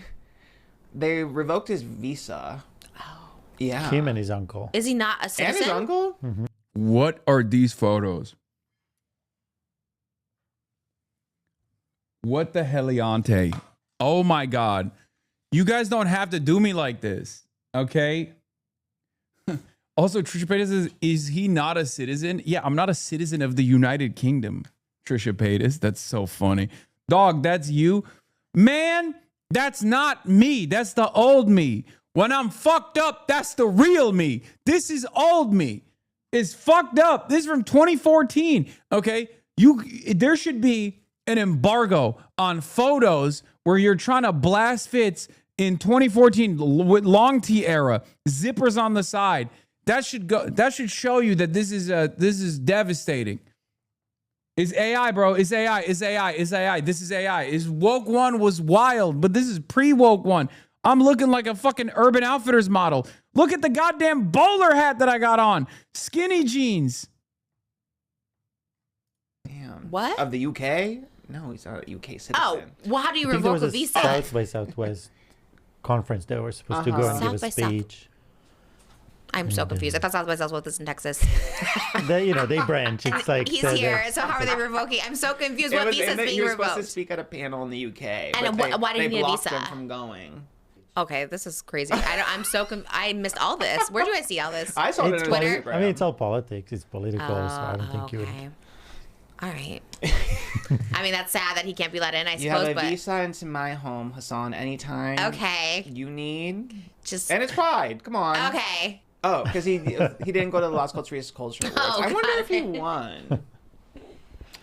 They revoked his visa. Oh. Yeah. Him and his uncle. Is he not a citizen? And his uncle? Mm-hmm. What are these photos? What the heliante? Oh my God. You guys don't have to do me like this. Okay? Also, Trisha Paytas is he not a citizen? Yeah, I'm not a citizen of the United Kingdom. Trisha Paytas. That's so funny. Dog, that's you. Man, that's not me. That's the old me. When I'm fucked up, that's the real me. This is old me. It's fucked up. This is from 2014. Okay? There should be an embargo on photos where you're trying to blast fits in 2014 with long T era, zippers on the side. That should go. That should show you that this is devastating. It's AI, bro. It's AI. It's AI. It's AI. This is AI. It's woke one was wild, but this is pre-woke one. I'm looking like a fucking Urban Outfitters model. Look at the goddamn bowler hat that I got on. Skinny jeans. Damn. What? Of the UK? No, he's not a UK citizen. Oh, well, how do you I think revoke there a was visa? South by Southwest conference they were supposed to go and South give by a South. speech. I'm so confused. I thought South by Southwest was in Texas. They branch. It's like He's here, so how are they revoking? I'm so confused. What visa is being he was supposed to revoked? speak at a panel in the UK. And but why did he they need a blocked visa? him from going. Okay, this is crazy. I'm so I missed all this. Where do I see all this? I saw it on Twitter. Instagram. I mean, it's all politics. It's political, so I don't think you would. All right. I mean, that's sad that he can't be let in, I suppose. You have a but visa into my home, Hasan, anytime. Okay. You need. And it's Pride. Come on. Okay. Oh, because he didn't go to the Las Culturas Culture Awards. Oh, I wonder God. if he won.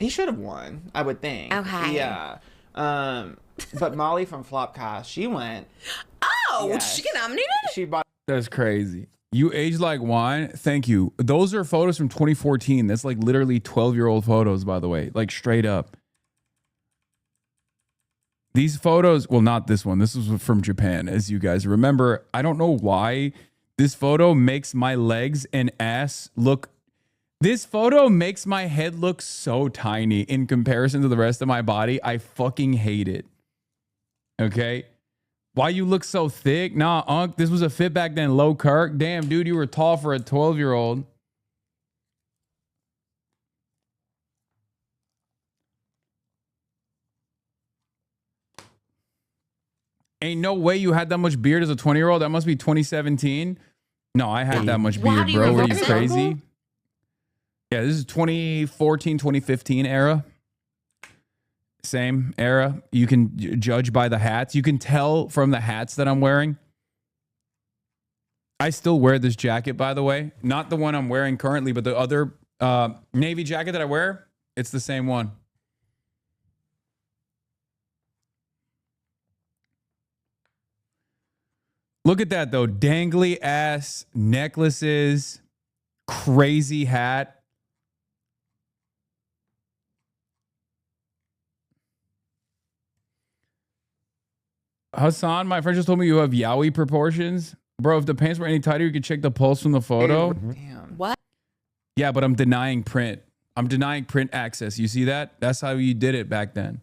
He should have won, I would think. Okay. Yeah. But Molly from Flopcast, she went. Oh, Yes. she get nominated? She bought. That's crazy. You age like wine. Thank you. Those are photos from 2014. That's like literally 12-year-old photos, by the way. Like straight up. These photos, well, not this one. This was from Japan, as you guys remember. I don't know why this photo makes my legs and ass look. This photo makes my head look so tiny in comparison to the rest of my body. I fucking hate it. Okay? Why you look so thick? Nah, Unc, this was a fit back then. Low Kirk. Damn, dude, you were tall for a 12-year-old. Ain't no way you had that much beard as a 20-year-old. That must be 2017. No, I had that much beard, bro. Are you crazy? Yeah, this is 2014, 2015 era. Same era. You can judge by the hats. You can tell from the hats that I'm wearing. I still wear this jacket, by the way. Not the one I'm wearing currently, but the other navy jacket that I wear. It's the same one. Look at that, though. Dangly ass necklaces. Crazy hat. Hasan, my friend just told me you have yaoi proportions. Bro, if the pants were any tighter, you could check the pulse from the photo. Damn. What? Yeah, but I'm denying print. I'm denying print access. You see that? That's how you did it back then.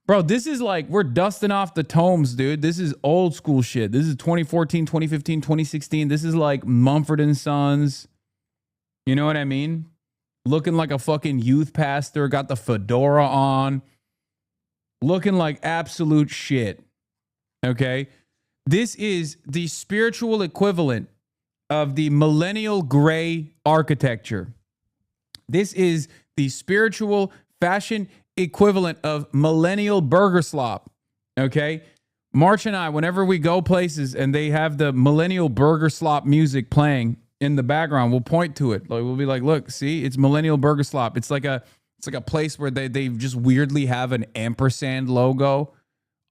Bro, this is like, we're dusting off the tomes, dude. This is old school shit. This is 2014, 2015, 2016. This is like Mumford and Sons. You know what I mean? Looking like a fucking youth pastor. Got the fedora on. Looking like absolute shit. Okay? This is the spiritual equivalent of the millennial gray architecture. This is the spiritual fashion equivalent of millennial burger slop. Okay? March and I, whenever we go places and they have the millennial burger slop music playing in the background, we'll point to it. Like, we'll be like, look, see, it's millennial burger slop. It's like a place where they just weirdly have an ampersand logo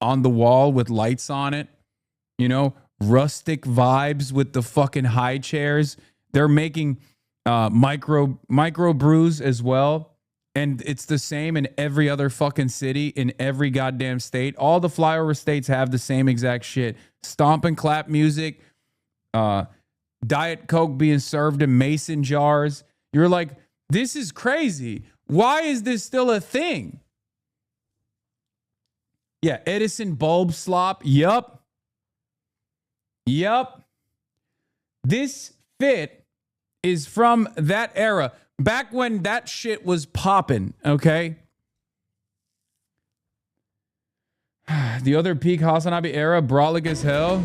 on the wall with lights on it. You know, rustic vibes with the fucking high chairs. They're making micro brews as well. And it's the same in every other fucking city, in every goddamn state. All the flyover states have the same exact shit. Stomp and clap music. Diet Coke being served in mason jars. You're like, this is crazy. Why is this still a thing? Yeah, Edison bulb slop. Yup. This fit is from that era. Back when that shit was popping, okay? The other peak HasanAbi era, brolic as hell.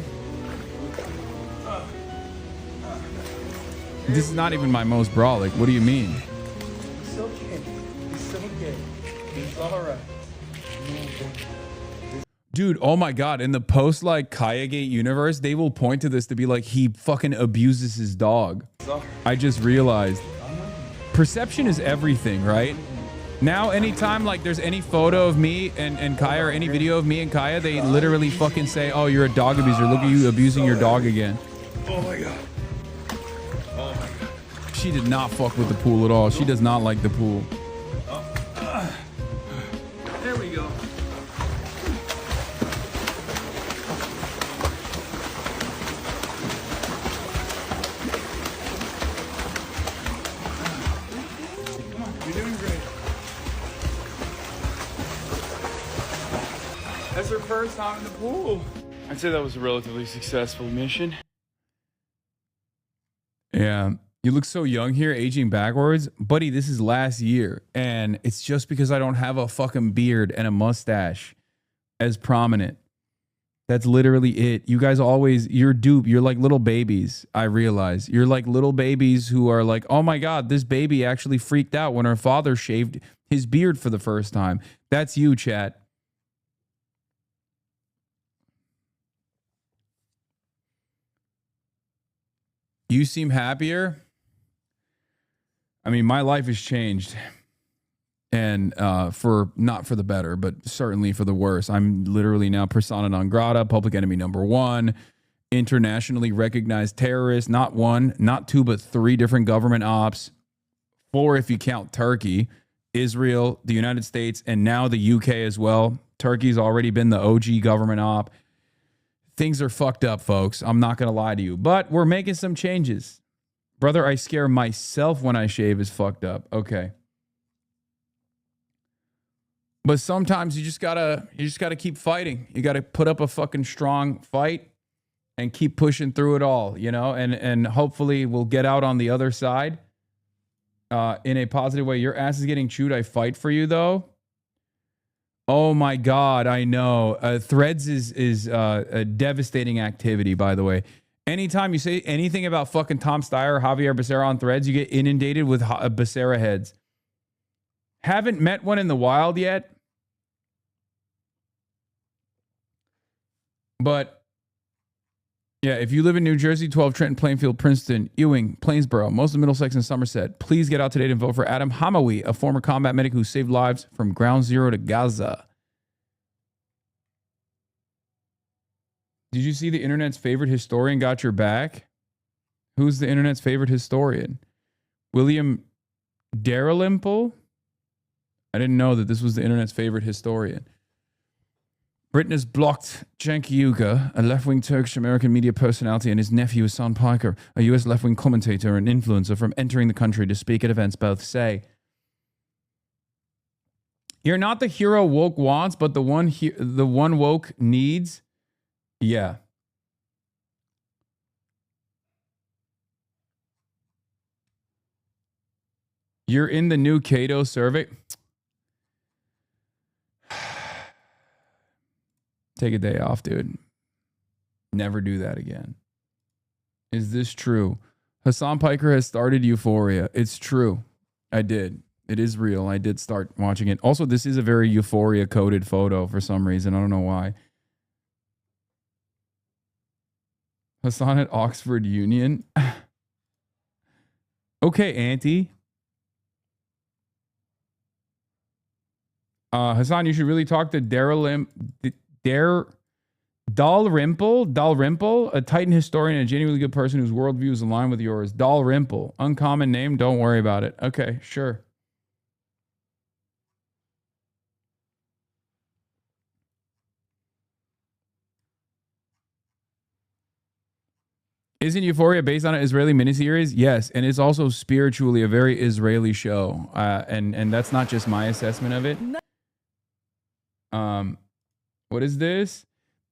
This is not even my most brolic. What do you mean? It's okay. It's okay. It's all right. Dude, oh my God. In the post like Kayagate universe, they will point to this to be like, he fucking abuses his dog. I just realized. Perception is everything, right? Now, anytime like there's any photo of me and Kaya or any video of me and Kaya, they literally fucking say, oh, you're a dog abuser. Look at you abusing your dog again. Oh my God. Oh my God. She did not fuck with the pool at all. She does not like the pool. There we go. You're doing great. That's her first time in the pool. I'd say that was a relatively successful mission. Yeah. You look so young here, aging backwards. Buddy, this is last year. And it's just because I don't have a fucking beard and a mustache as prominent. That's literally it. You guys always, you're dupe. You're like little babies, I realize. You're like little babies who are like, oh my God, this baby actually freaked out when her father shaved his beard for the first time. That's you, chat. You seem happier. I mean, my life has changed. And for not for the better, but certainly for the worse. I'm literally now persona non grata, public enemy number one, internationally recognized terrorist, not one, not two, but three different government ops. Four, if you count Turkey, Israel, the United States, and now the UK as well. Turkey's already been the OG government op. Things are fucked up, folks. I'm not going to lie to you, but we're making some changes. Brother, I scare myself when I shave is fucked up. Okay. But sometimes you just gotta keep fighting. You gotta put up a fucking strong fight and keep pushing through it all, you know, and hopefully we'll get out on the other side in a positive way. Your ass is getting chewed. I fight for you though. Oh my God, I know. Threads is a devastating activity, by the way. Anytime you say anything about fucking Tom Steyer or Javier Becerra on Threads, you get inundated with Becerra heads. Haven't met one in the wild yet. But yeah, if you live in New Jersey, 12, Trenton, Plainfield, Princeton, Ewing, Plainsboro, most of Middlesex and Somerset, please get out today and vote for Adam Hamawi, a former combat medic who saved lives from ground zero to Gaza. Did you see the internet's favorite historian got your back? Who's the internet's favorite historian? William Dalrymple? I didn't know that this was the internet's favorite historian. Britain has blocked Cenk Uygur, a left-wing Turkish-American media personality, and his nephew Hasan Piker, a U.S. left-wing commentator and influencer, from entering the country to speak at events. Both say, "You're not the hero woke wants, but the one woke needs." Yeah. You're in the new Cato survey. Take a day off, dude. Never do that again. Is this true? Hasan Piker has started Euphoria. It's true. I did. It is real. I did start watching it. Also, this is a very Euphoria coded photo for some reason. I don't know why. Hasan at Oxford Union. Okay, Auntie. Hasan, you should really talk to Dalrymple, a Titan historian and a genuinely good person whose worldview is aligned with yours. Dalrymple. Uncommon name. Don't worry about it. Okay, sure. Isn't Euphoria based on an Israeli miniseries? Yes, and it's also spiritually a very Israeli show. And that's not just my assessment of it. What is this?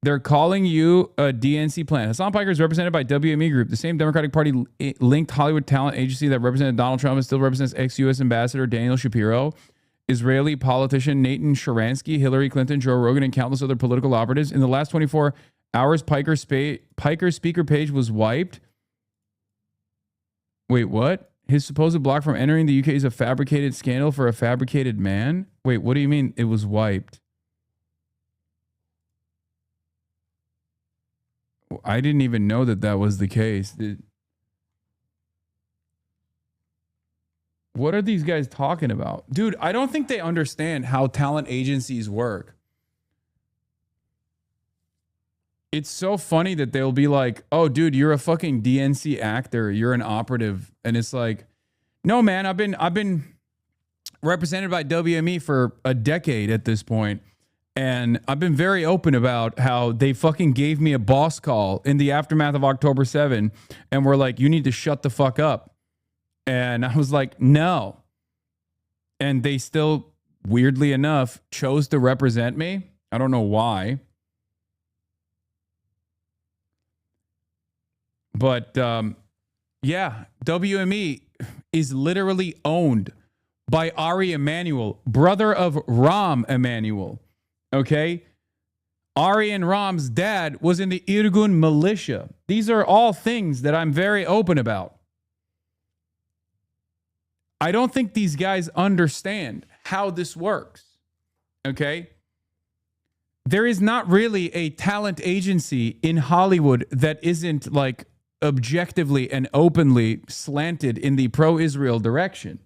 They're calling you a DNC plan. Hasan Piker is represented by WME Group, the same Democratic Party linked Hollywood talent agency that represented Donald Trump and still represents ex-U.S. Ambassador Daniel Shapiro, Israeli politician Nathan Sharansky, Hillary Clinton, Joe Rogan, and countless other political operatives. In the last 24 hours, Piker's speaker page was wiped. Wait, what? His supposed block from entering the UK is a fabricated scandal for a fabricated man? Wait, what do you mean it was wiped? I didn't even know that that was the case. What are these guys talking about? Dude, I don't think they understand how talent agencies work. It's so funny that they'll be like, oh, dude, you're a fucking DNC actor. You're an operative. And it's like, no, man, I've been represented by WME for a decade at this point. And I've been very open about how they fucking gave me a boss call in the aftermath of October 7 and were like, you need to shut the fuck up. And I was like, no. And they still, weirdly enough, chose to represent me. I don't know why. But yeah, WME is literally owned by Ari Emanuel, brother of Ram Emanuel. Okay? Ari and Ram's dad was in the Irgun militia. These are all things that I'm very open about. I don't think these guys understand how this works. Okay? There is not really a talent agency in Hollywood that isn't like objectively and openly slanted in the pro-Israel direction.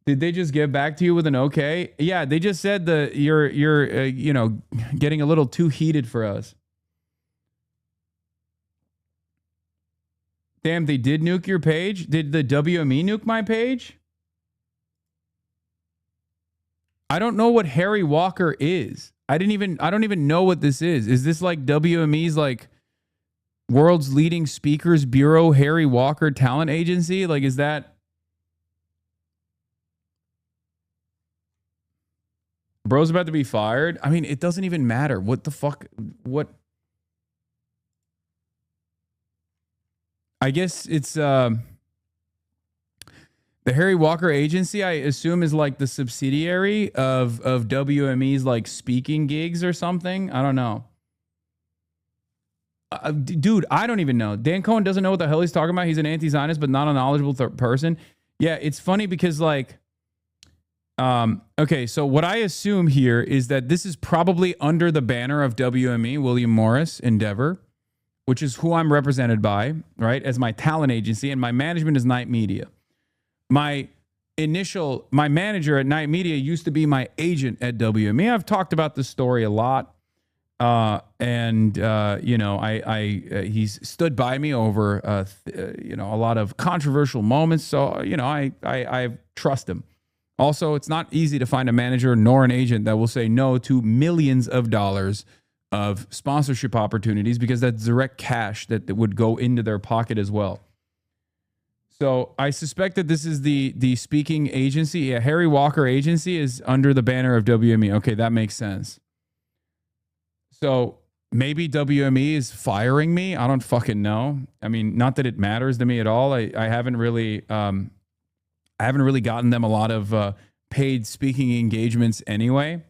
Did they just get back to you with an okay? Yeah, they just said that you're getting a little too heated for us. Damn, they did nuke your page? Did the WME nuke my page? I don't know what Harry Walker is. I don't even know what this is. Is this like WME's like World's Leading Speakers Bureau Harry Walker talent agency? Like, is that bro's about to be fired? I mean, it doesn't even matter. What the fuck? What? I guess it's the Harry Walker agency, I assume, is like the subsidiary of WME's like speaking gigs or something. I don't know. Dude, I don't even know. Dan Cohen doesn't know what the hell he's talking about. He's an anti-Zionist, but not a knowledgeable person. Yeah, it's funny because like, okay, so what I assume here is that this is probably under the banner of WME, William Morris Endeavor, which is who I'm represented by, right, as my talent agency, and my management is Night Media. My manager at Night Media used to be my agent at WME. I've talked about this story a lot, and he's stood by me over a lot of controversial moments. So I trust him. Also, it's not easy to find a manager nor an agent that will say no to millions of dollars of sponsorship opportunities, because that's direct cash that would go into their pocket as well. So I suspect that this is the speaking agency. Yeah, Harry Walker agency is under the banner of WME. Okay, that makes sense. So maybe WME is firing me. I don't fucking know. I mean, not that it matters to me at all. I haven't really gotten them a lot of paid speaking engagements anyway.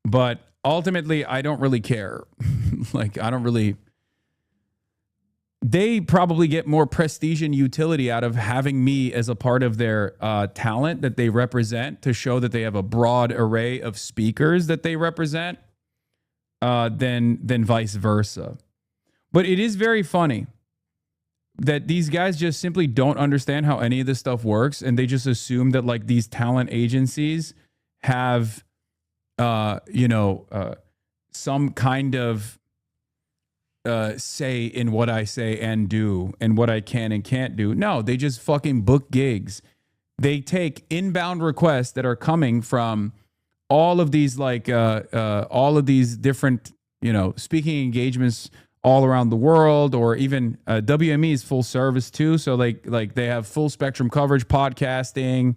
But ultimately, I don't really care. Like, they probably get more prestige and utility out of having me as a part of their talent that they represent, to show that they have a broad array of speakers that they represent, than vice versa. But it is very funny that these guys just simply don't understand how any of this stuff works, and they just assume that like these talent agencies have some kind of say in what I say and do, and what I can and can't do. No, they just fucking book gigs. They take inbound requests that are coming from all of these all of these different speaking engagements all around the world, or even WME is full service too. So like they have full spectrum coverage, podcasting,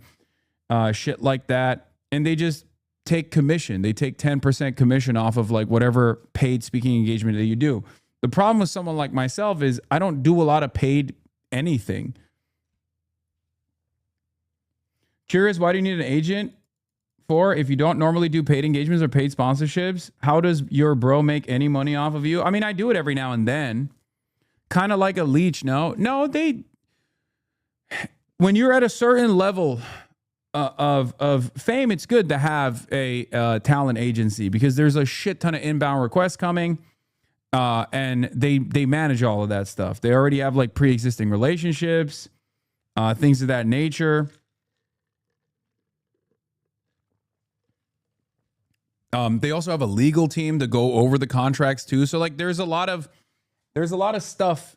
shit like that, and they just take commission. They take 10% commission off of like whatever paid speaking engagement that you do. The problem with someone like myself is I don't do a lot of paid anything. Curious, why do you need an agent for if you don't normally do paid engagements or paid sponsorships? How does your bro make any money off of you? I mean, I do it every now and then. Kind of like a leech, no? No, when you're at a certain level of fame, it's good to have a talent agency, because there's a shit ton of inbound requests coming. And they manage all of that stuff. They already have like pre-existing relationships, things of that nature. They also have a legal team to go over the contracts too. So like there's a lot of stuff